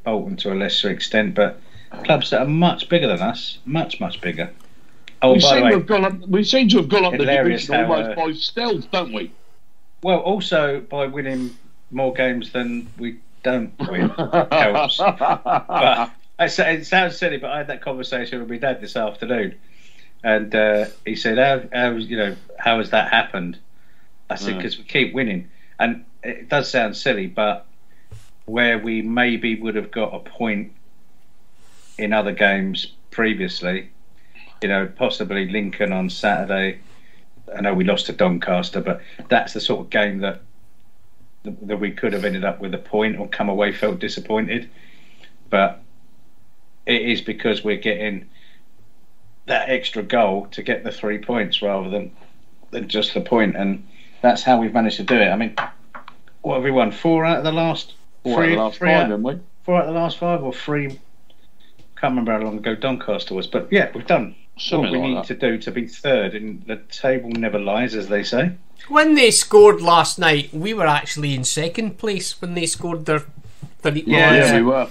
Bolton to a lesser extent, but clubs that are much bigger than us, much bigger. Oh, we seem to have gone up the division almost by stealth, don't we? Well, also by winning more games than we don't win helps. But it sounds silly, but I had that conversation with my dad this afternoon, and he said, "How has that happened?" I said, "Because we keep winning." And it does sound silly, but where we maybe would have got a point in other games previously, you know, possibly Lincoln on Saturday. I know we lost to Doncaster, but that's the sort of game that we could have ended up with a point or come away felt disappointed. But it is because we're getting that extra goal to get the 3 points rather than just the point. And that's how we've managed to do it. I mean, what have we won? 4 out of the last 3? 5, haven't we? 4 out of the last 5 or 3? Can't remember how long ago Doncaster was, but yeah, we've done what we need to do to be third, and the table never lies, as they say. When they scored last night, we were actually in second place when they scored their 30 points. Yeah, we were.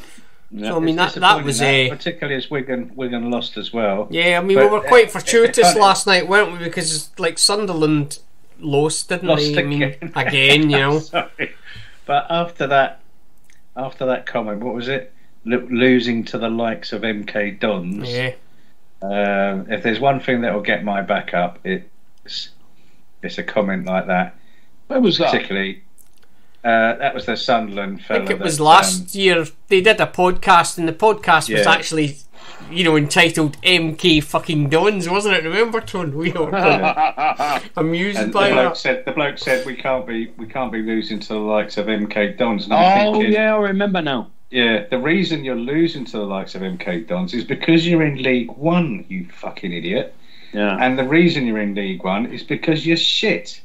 Yeah. So I mean that was particularly as Wigan lost as well. Yeah, I mean we were quite fortuitous last night, weren't we? Because like Sunderland lost, didn't they? Again, you know. Sorry. But after that comment, what was it? Losing to the likes of MK Dons. Yeah. If there's one thing that will get my back up, it's a comment like that. Where was that? Particularly, that was the Sunderland fella. I think it was last year. They did a podcast, and the podcast was actually, entitled MK fucking Dons, wasn't it? Remember, Tone? We were amused by that. The bloke said we can't be losing to the likes of MK Dons. Yeah, I remember now. Yeah, the reason you're losing to the likes of MK Dons is because you're in League One, you fucking idiot. Yeah. And the reason you're in League One is because you're shit.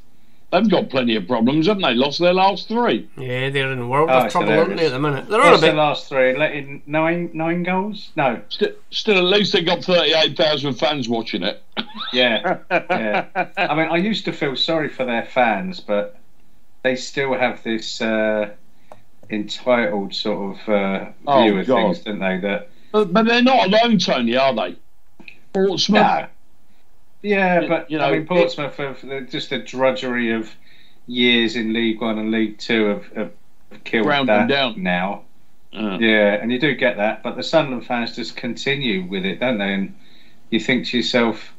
They've got plenty of problems, haven't they? Lost their last 3. Yeah, they're in world of trouble, aren't they, at the minute? They're on a bit. The last 3, letting 9 goals? No. Still, at least they got 38,000 fans watching it. Yeah. I mean, I used to feel sorry for their fans, but they still have this entitled sort of view of things, don't they? But they're not alone, Tony, are they? Portsmouth. No. Yeah, but I mean, Portsmouth have just a drudgery of years in League One and League Two have killed that down now. Yeah, and you do get that, but the Sunderland fans just continue with it, don't they? And you think to yourself,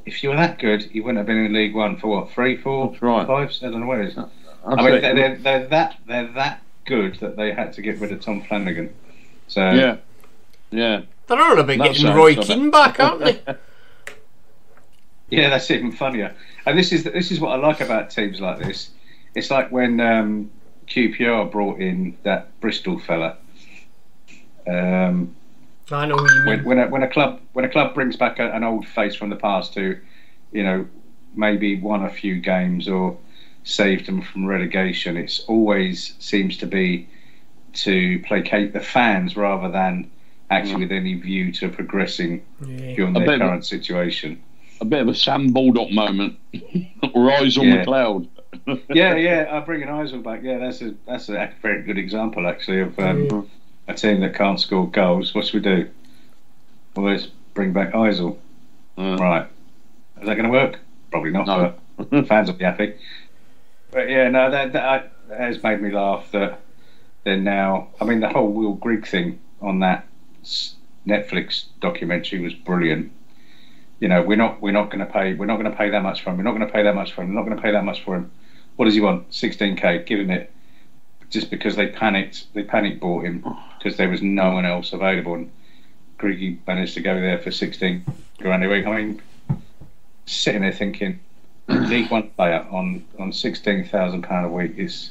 if you were that good, you wouldn't have been in League One for what, 3, 4, 5? I don't know what it is. I mean, they're that good that they had to get rid of Tom Flanagan. So yeah. They're on a bit getting Roy Keane back, aren't they? Yeah, that's even funnier. And this is what I like about teams like this. It's like when QPR brought in that Bristol fella. I know who you mean. When a club brings back an old face from the past who, maybe won a few games or saved them from relegation, it's always seems to be to placate the fans rather than actually with any view to progressing beyond their current situation. A bit of a Sam Baldock moment, or Eyes on the Cloud. yeah, I'll bring an Eisel back. Yeah, that's a very good example actually of a team that can't score goals. What should we do? Well, let's bring back Eisel. Right, is that going to work? Probably not. No. But fans will be happy. But yeah, no, that has made me laugh. That they're now. I mean, the whole Will Grigg thing on that Netflix documentary was brilliant. We're not going to pay that much for him. We're not going to pay that much for him. We're not going to pay that much for him. What does he want? 16k. Give him it. Just because they panic bought him because there was no one else available, and Griggy managed to go there for 16 grand a week. I mean, sitting there thinking, League One player on £16,000 a week is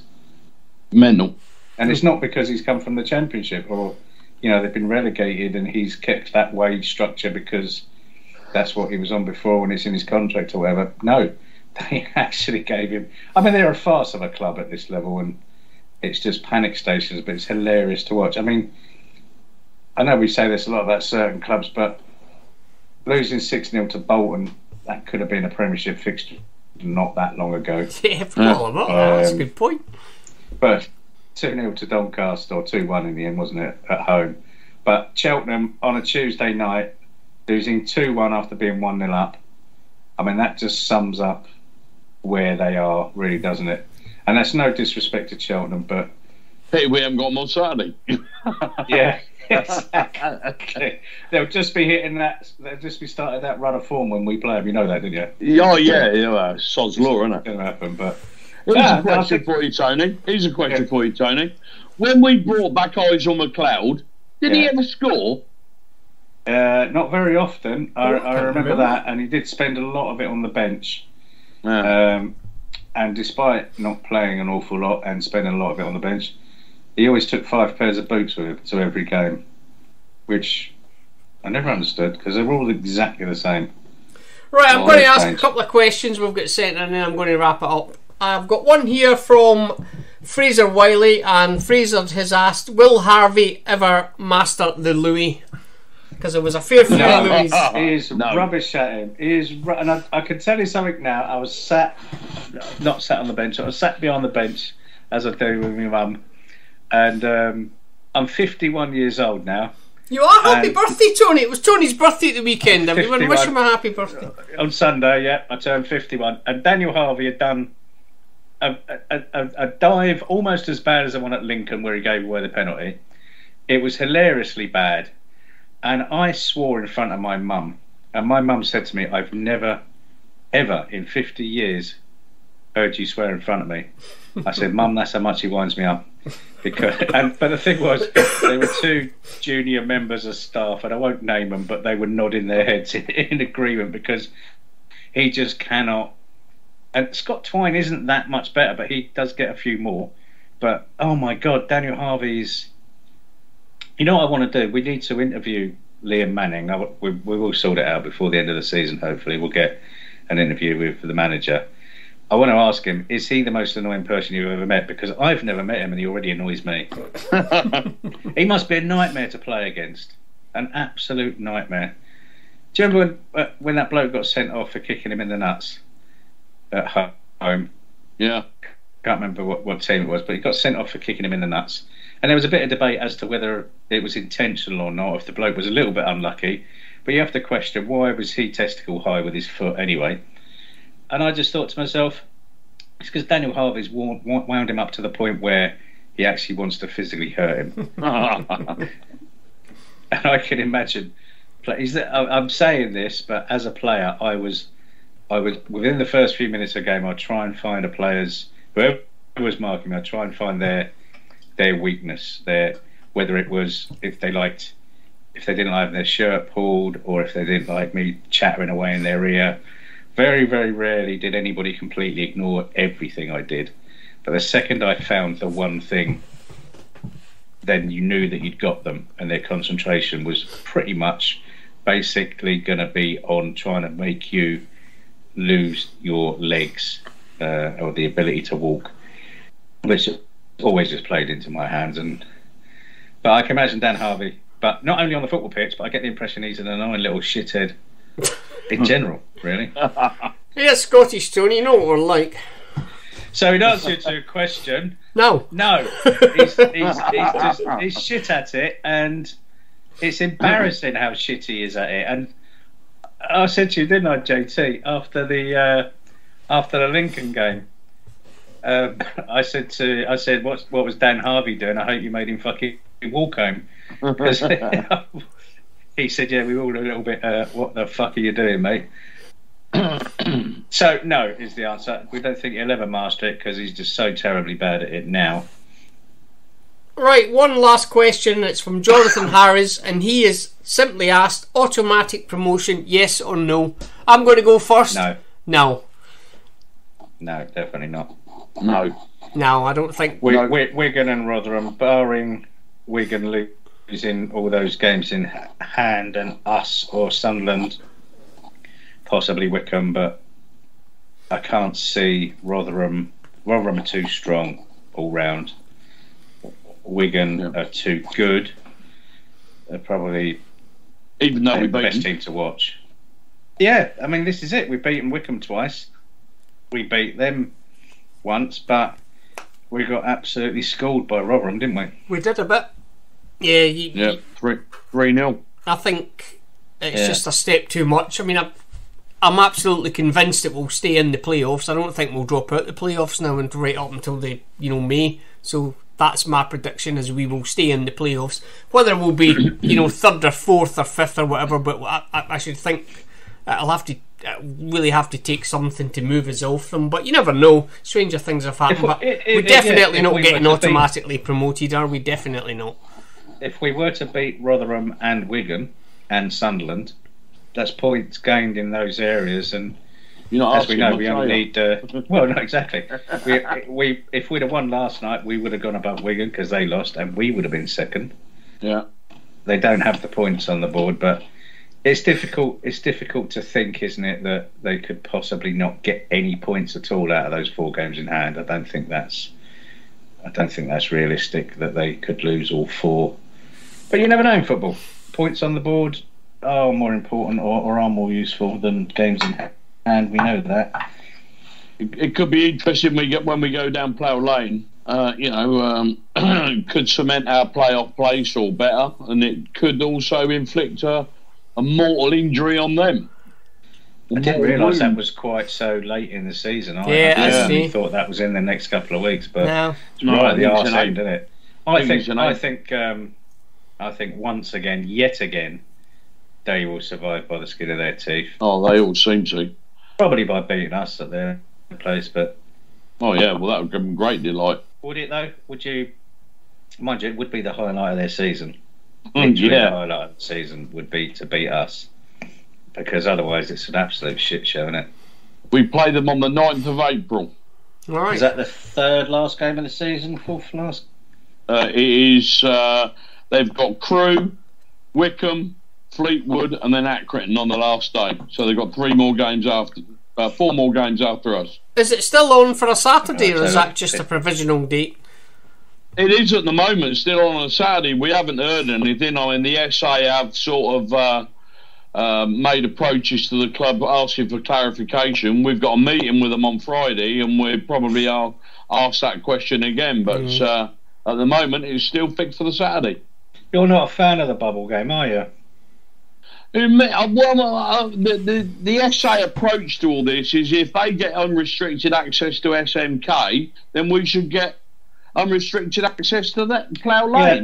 mental. And it's not because he's come from the Championship or they've been relegated and he's kept that wage structure because that's what he was on before when it's in his contract or whatever. No, they actually gave him. I mean, they're a farce of a club at this level, and it's just panic stations, but it's hilarious to watch. I mean, I know we say this a lot about certain clubs, but losing 6-0 to Bolton, that could have been a Premiership fixture not that long ago. Yeah, forgot about that. That's a good point. But 2-0 to Doncaster, or 2-1 in the end, wasn't it, at home? But Cheltenham on a Tuesday night, losing 2-1 after being 1-0 up. I mean, that just sums up where they are, really, doesn't it? And that's no disrespect to Cheltenham, but hey, we haven't got them on Saturday. Yeah, exactly. They'll just be hitting that. They'll just be starting that run of form when we play them. You know that, didn't you? Oh yeah. Sod's law, isn't it? Going to happen, but here's a question for you, Tony. When we brought back Eyes on the Cloud, did he ever score? Not very often. I remember that, and he did spend a lot of it on the bench. Yeah. And despite not playing an awful lot and spending a lot of it on the bench, he always took 5 pairs of boots with him to every game, which I never understood because they were all exactly the same. Right, I'm going to ask a couple of questions we've got sent in, and then I'm going to wrap it up. I've got one here from Fraser Wiley, and Fraser has asked, will Harvey ever master the Louis? Because there was a fair few Louis. He is rubbish at him. He is, and I can tell you something now. I was not sat on the bench. I was sat behind the bench, as I do with my mum, and I'm 51 years old now. You are. Happy birthday, Tony. It was Tony's birthday at the weekend. Everyone, wish him a happy birthday. On Sunday, yeah, I turned 51, and Daniel Harvey had done a dive almost as bad as the one at Lincoln where he gave away the penalty. It was hilariously bad, and I swore in front of my mum, and my mum said to me, I've never ever in 50 years heard you swear in front of me. I said, Mum, that's how much he winds me up. But the thing was, there were two junior members of staff, and I won't name them, but they were nodding their heads in agreement, because he just cannot. And Scott Twine isn't that much better, but he does get a few more. But oh my God, Daniel Harvey's. You know what I want to do? We need to interview Liam Manning. We will sort it out before the end of the season. Hopefully, we'll get an interview with the manager. I want to ask him, is he the most annoying person you've ever met? Because I've never met him and he already annoys me. He must be a nightmare to play against. An absolute nightmare. Do you remember when that bloke got sent off for kicking him in the nuts at home? Yeah. Can't remember what team it was, but he got sent off for kicking him in the nuts. And there was a bit of debate as to whether it was intentional or not, if the bloke was a little bit unlucky. But you have to question, why was he testicle high with his foot anyway? And I just thought to myself, it's because Daniel Harvey's wound him up to the point where he actually wants to physically hurt him. And I can imagine. I'm saying this, but as a player, I was within the first few minutes of the game, I'd try and find a player's, whoever was marking me, I'd try and find their weakness, whether it was if they didn't like their shirt pulled, or if they didn't like me chattering away in their ear. Very, very rarely did anybody completely ignore everything I did. But the second I found the one thing, then you knew that you'd got them, and their concentration was pretty much basically going to be on trying to make you lose your legs or the ability to walk, which always just played into my hands. But I can imagine Dan Harvey, but not only on the football pitch, but I get the impression he's an annoying little shithead. In general, really. Yeah, Scottish, Tony, you know what we're like. So in answer to your question, no, he's shit at it, and it's embarrassing how shit he is at it. And I said to you, didn't I, JT, after the Lincoln game? I said, what was Dan Harvey doing? I hope you made him fucking walk home. He said, yeah, we were all a little bit, what the fuck are you doing, mate? So, no, is the answer. We don't think he'll ever master it because he's just so terribly bad at it now. Right, one last question. It's from Jonathan Harris, and he is simply asked, automatic promotion, yes or no? I'm going to go first. No. No, definitely not. No, I don't think. Wigan and Rotherham, barring Wigan losing all those games in hand, and us or Sunderland, possibly Wickham, but I can't see Rotherham. Rotherham are too strong all round. Wigan are too good. They're probably even though the best team to watch. Yeah, I mean, this is it. We've beaten Wickham twice. We beat them once, but we got absolutely schooled by Rotherham, didn't we? We did a bit. Yeah, 3-0. I think it's just a step too much. I mean, I'm absolutely convinced it will stay in the playoffs. I don't think we'll drop out the playoffs now and right up until the May. So that's my prediction, is we will stay in the playoffs. Whether we'll be third or fourth or fifth or whatever, but I should think really have to take something to move us off them. But you never know. Stranger things have happened. But we're definitely not getting automatically promoted, are we? Definitely not. If we were to beat Rotherham and Wigan and Sunderland, that's points gained in those areas, and as we know, we only need. Well, no, exactly. If we'd have won last night, we would have gone above Wigan because they lost, and we would have been second. Yeah, they don't have the points on the board, but It's difficult. It's difficult to think, isn't it, that they could possibly not get any points at all out of those 4 games in hand. I don't think that's realistic that they could lose all 4. But you never know in football. Points on the board are more important or are more useful than games in hand. We know that. It could be interesting when we go down Plough Lane. Could cement our playoff place or better, and it could also inflict a mortal injury on them. I didn't realise that was quite so late in the season. I thought that was in the next couple of weeks, but it's right at the arse end, isn't it? I think once again, yet again, they will survive by the skin of their teeth. Oh, they all seem to. Probably by beating us at their place, but. Oh yeah, well that would give them great delight. Would it though? Would you? Mind you, it would be the highlight of their season. The highlight of the season would be to beat us, because otherwise it's an absolute shit show, isn't it? We play them on the 9th of April. All right. Is that the 3rd last game of the season? 4th last? It is. They've got Crewe, Wickham, Fleetwood, and then Accrington on the last day. So they've got 4 more games after us. Is it still on for a Saturday, or is that just a provisional date? It is at the moment, still on a Saturday. We haven't heard anything. I mean, the SA have sort of made approaches to the club asking for clarification. We've got a meeting with them on Friday, and we probably are asked that question again. But at the moment, it's still fixed for the Saturday. You're not a fan of the bubble game, are you? Well, the SA approach to all this is if they get unrestricted access to SMK, then we should get unrestricted access to that Plough Lane.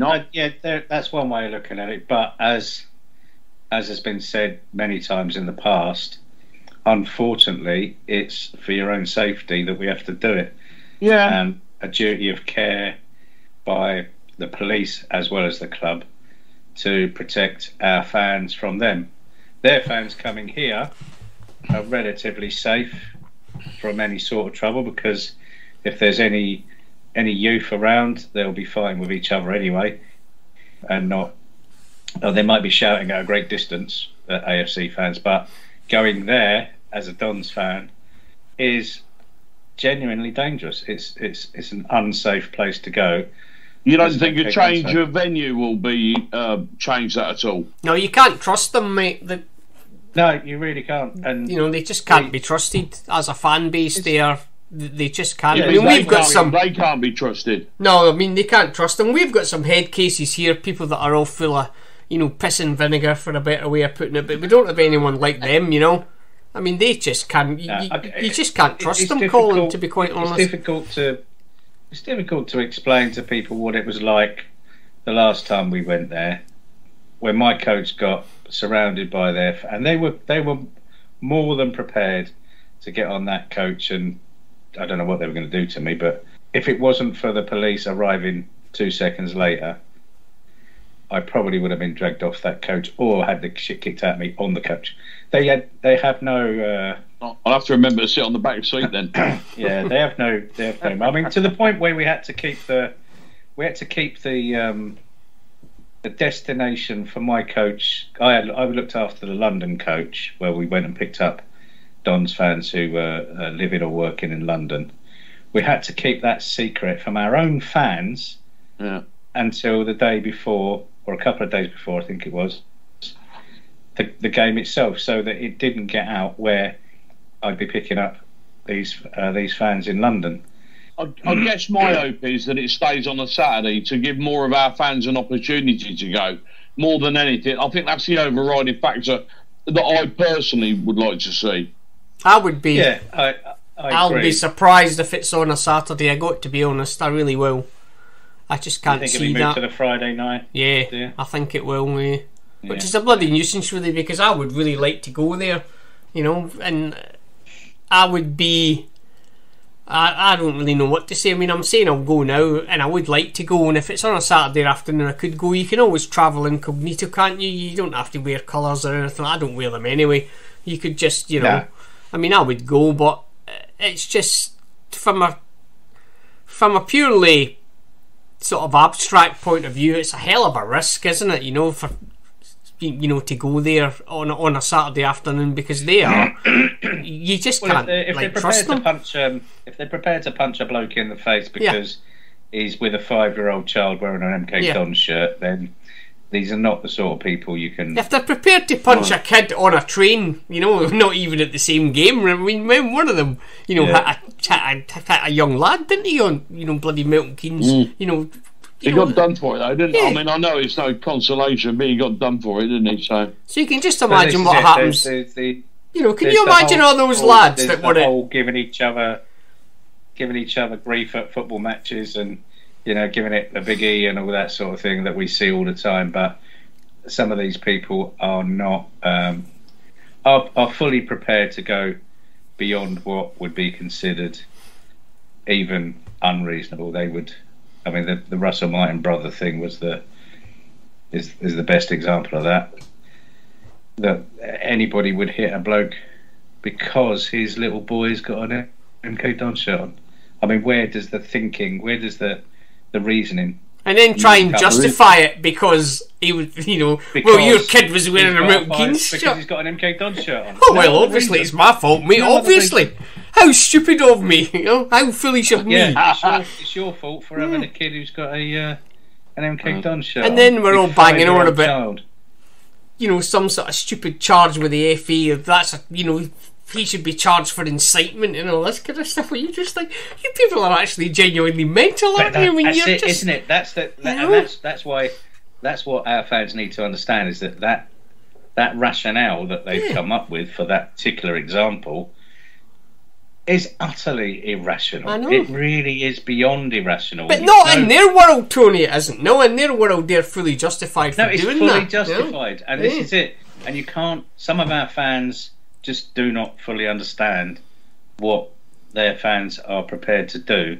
That's one way of looking at it. But as has been said many times in the past, unfortunately, it's for your own safety that we have to do it. Yeah. And a duty of care by the police as well as the club to protect our fans from them. Their fans coming here are relatively safe from any sort of trouble, because if there's any youth around, they'll be fighting with each other anyway, and they might be shouting at a great distance at AFC fans, but going there as a Dons fan is genuinely dangerous. It's an unsafe place to go. You don't think a change of venue will be change that at all? No, you can't trust them, mate. No, you really can't. And they just can't be trusted as a fan base. They just can't. Yeah, I mean, we've got some. They can't be trusted. No, I mean they can't trust them. We've got some head cases here, people that are all full of, piss and vinegar, for a better way of putting it. But we don't have anyone like them, I mean, they just can't. You just can't trust them, Colin. To be quite honest, it's difficult to explain to people what it was like the last time we went there, when my coach got surrounded by and they were more than prepared to get on that coach, and I don't know what they were going to do to me, but if it wasn't for the police arriving 2 seconds later, I probably would have been dragged off that coach or had the shit kicked out of me on the coach. They have no. I'll have to remember to sit on the back seat then. Yeah, they have no. I mean, to the point where we had to keep the destination for my coach. I looked after the London coach, where we went and picked up Dons fans who were living or working in London. We had to keep that secret from our own fans until the day before, or a couple of days before, I think it was, the game itself, so that it didn't get out where I'd be picking up these fans in London. I guess my hope is that it stays on a Saturday to give more of our fans an opportunity to go. More than anything, I think that's the overriding factor that I personally would like to see. I would be. Yeah, I'll be surprised if it's on a Saturday. I got to be honest, I really will. I just can't see that. It'll be moved to the Friday night? Yeah, I think it will. Which is a bloody nuisance, really, because I would really like to go there, and I would be. I don't really know what to say. I mean, I'm saying I'll go now, and I would like to go, and if it's on a Saturday afternoon I could go. You can always travel incognito, can't you? You don't have to wear colours or anything. I don't wear them anyway. You could just, I mean, I would go, but it's just from a purely sort of abstract point of view, it's a hell of a risk, isn't it? to go there on a Saturday afternoon, because they are. You just can't trust them. If they're prepared to punch a bloke in the face because he's with a 5-year-old child wearing an MK Dons shirt, then these are not the sort of people you can. If they're prepared to punch a kid on a train, not even at the same game. I mean, when one of them, hit a young lad, didn't he, on bloody Milton Keynes? He got done for it, though, didn't he? I mean, I know it's no consolation, but he got done for it, didn't he? So you can just imagine what happens. Can you imagine all those lads that were giving each other grief at football matches and giving it a big E and all that sort of thing that we see all the time? But some of these people are not are fully prepared to go beyond what would be considered even unreasonable. They would. I mean, the Russell Martin brother thing is the best example of that. That anybody would hit a bloke because his little boy's got an MK Don shirt on. I mean, where does the thinking? Where does the reasoning? And then try and justify it because he was, your kid was wearing a Milton Keynes shirt because he's got an MK Don shirt on. Oh well, obviously it's my fault, mate. Obviously. How stupid of me, how foolish of me. It's your fault for having a kid who's got an MK Dons shirt. And then we're all banging on about, some sort of stupid charge with the FA. That's he should be charged for incitement and all this kind of stuff. Where you just like, you people are actually genuinely mental, aren't you? That's it, isn't it? That's what our fans need to understand, is that rationale that they've come up with for that particular example is utterly irrational. I know. It really is beyond irrational. But not in their world, Tony, it isn't. No, in their world they're fully justified for doing that. No, it's fully justified. And this is it. And you can't... Some of our fans just do not fully understand what their fans are prepared to do.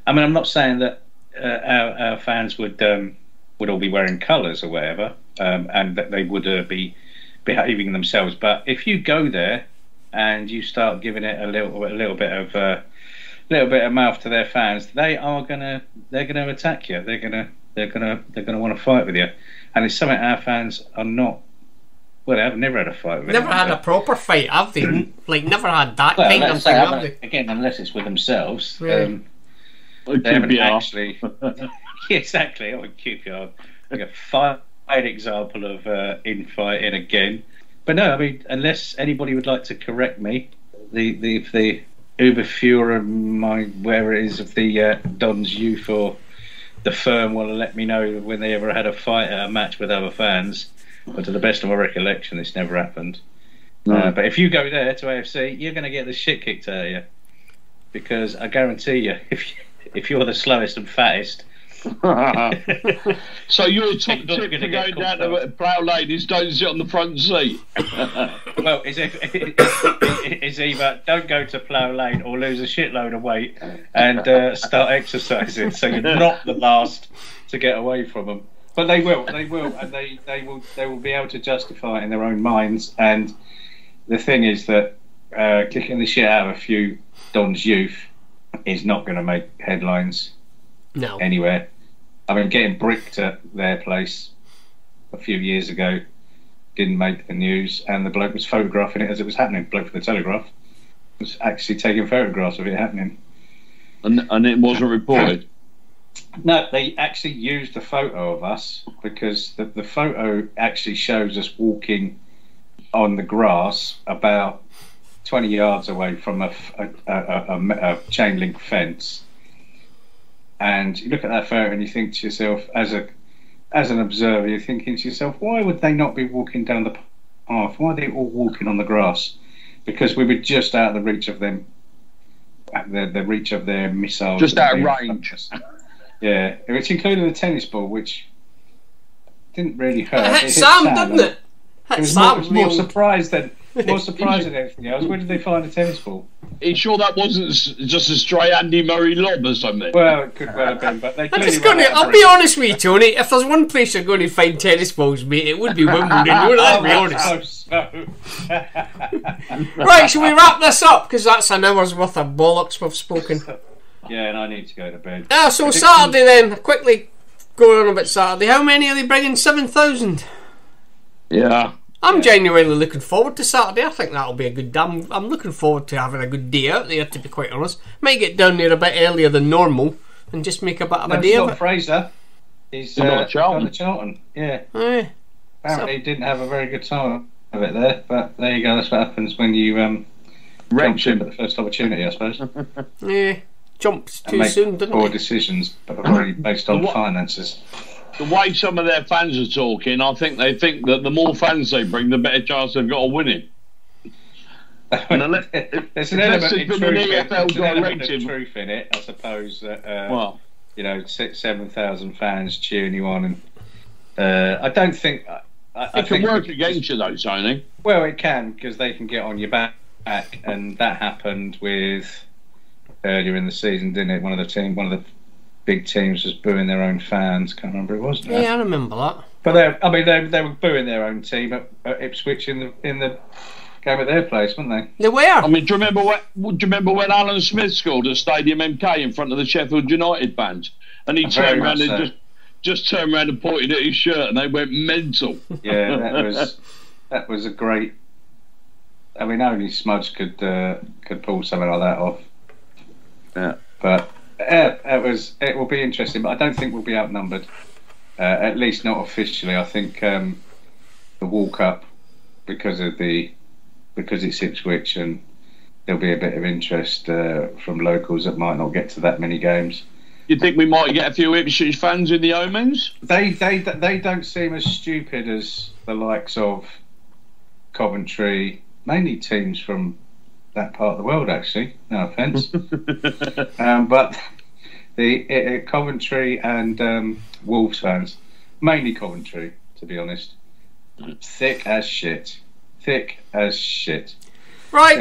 I mean, I'm not saying that our fans would all be wearing colours or whatever, and that they would be behaving themselves. But if you go there and you start giving it a little bit of mouth to their fans, they're gonna attack you. They're gonna want to fight with you, and it's something our fans are not. Well, I've never had a fight with. Never had a proper fight, have they? Never had that kind of thing, have they? Again, unless it's with themselves. Yeah. They haven't actually. Exactly. I would keep you on. Like a fine example of infighting again. But no, I mean, unless anybody would like to correct me, the Uberführer, wherever it is, of the Dons Youth or the firm will let me know when they ever had a fight at a match with other fans. But to the best of my recollection, this never happened. No. But if you go there to AFC, you're going to get the shit kicked out of you, because I guarantee you, if you're the slowest and fattest. So your top tip to go down to Plough Lane is don't sit on the front seat. Well, it's either don't go to Plough Lane or lose a shitload of weight and start exercising, so you're not the last to get away from them. But they will, and they will be able to justify it in their own minds. And the thing is that kicking the shit out of a few Dons Youth is not going to make headlines. No. Anywhere. I mean, getting bricked at their place a few years ago didn't make the news, and the bloke was photographing it as it was happening. The bloke from the Telegraph was actually taking photographs of it happening. And it wasn't reported? No, they actually used a photo of us, because the photo actually shows us walking on the grass about 20 yards away from a chain link fence. And you look at that photo and you think to yourself, as an observer, you're thinking to yourself, why would they not be walking down the path? Why are they all walking on the grass? Because we were just out of the reach of them, the reach of their missiles. Just out of range. Yeah, which included a tennis ball, which didn't really hurt. It hit Sam, didn't it? It was more surprised than anything else. Where did they find a tennis ball? Are you sure that wasn't just a stray Andy Murray lob or something? Well, it could well have been, but they I'll be honest with you, Tony. If there's one place you're going to find tennis balls, mate, it would be Wimbledon. Let's be honest. Right, shall we wrap this up? Because that's an hour's worth of bollocks we've spoken. Yeah, and I need to go to bed. So Saturday then, quickly going on about Saturday. How many are they bringing? 7,000? Yeah. I'm genuinely looking forward to Saturday. I think that'll be a good day. I'm looking forward to having a good day out there, to be quite honest. Might get down there a bit earlier than normal and just make a bit of a day of it. Fraser. He's gone to Charlton. Yeah. Apparently he didn't have a very good time of it there, but there you go. That's what happens when you jump ship at the first opportunity, I suppose. Yeah. Jumps too soon, didn't poor he? Decisions, but really based on finances. The way some of their fans are talking, I think they think that the more fans they bring, the better chance they've got of winning. There's an element of truth in it, I suppose. That you know, 7,000 fans cheering you on, and I don't think it can work against you, though, Tony. Well, it can, because they can get on your back, and that happened with earlier in the season, didn't it? One of the big teams was booing their own fans. Can't remember who it was. Yeah, I remember that. But they were booing their own team at Ipswich in the game at their place, weren't they? They were. I mean, do you remember when Alan Smith scored at Stadium MK in front of the Sheffield United fans, and he turned around and just turned around and pointed at his shirt, and they went mental. Yeah, that was a great. I mean, only Smudge could pull something like that off. Yeah, but it will be interesting, but I don't think we'll be outnumbered. At least not officially. I think the walk up, because it's Ipswich, and there'll be a bit of interest from locals that might not get to that many games. You think we might get a few Ipswich fans in the Omens? They don't seem as stupid as the likes of Coventry, mainly teams from that part of the world, actually. No offence. But the Coventry and Wolves fans, mainly Coventry, to be honest, thick as shit. Right,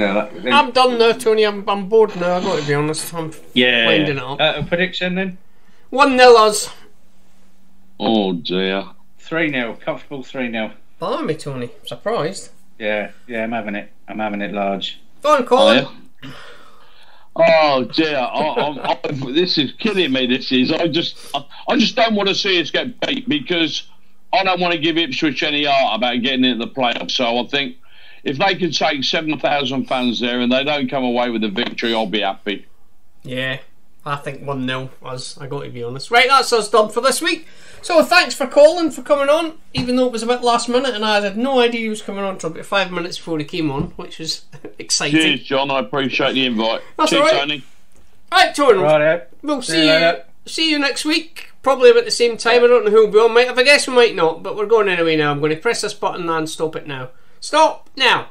I'm done now, Tony. I'm bored now. I've got to be honest. I'm winding it up. A prediction then? 1-0 us. Oh dear. 3-0, comfortable 3-0. Blimey, Tony. Surprised. Yeah, I'm having it. I'm having it large. Go on, Colin. Oh dear, this is killing me. I just don't want to see us get beat, because I don't want to give Ipswich any art about getting into the playoffs. So I think if they can take 7,000 fans there and they don't come away with a victory, I'll be happy. Yeah, I think 1-0 us. I got to be honest. Right, that's us done for this week. So thanks for Colin for coming on, even though it was a bit last minute, and I had no idea he was coming on until about 5 minutes before he came on, which was exciting. Cheers, John. I appreciate the invite. That's cheers, all right. Tony. Right, Tony. Right, we'll see you next week, probably about the same time. I don't know who will be on. Might have a guess, we might not, but we're going anyway now. I'm going to press this button and stop it now. Stop now.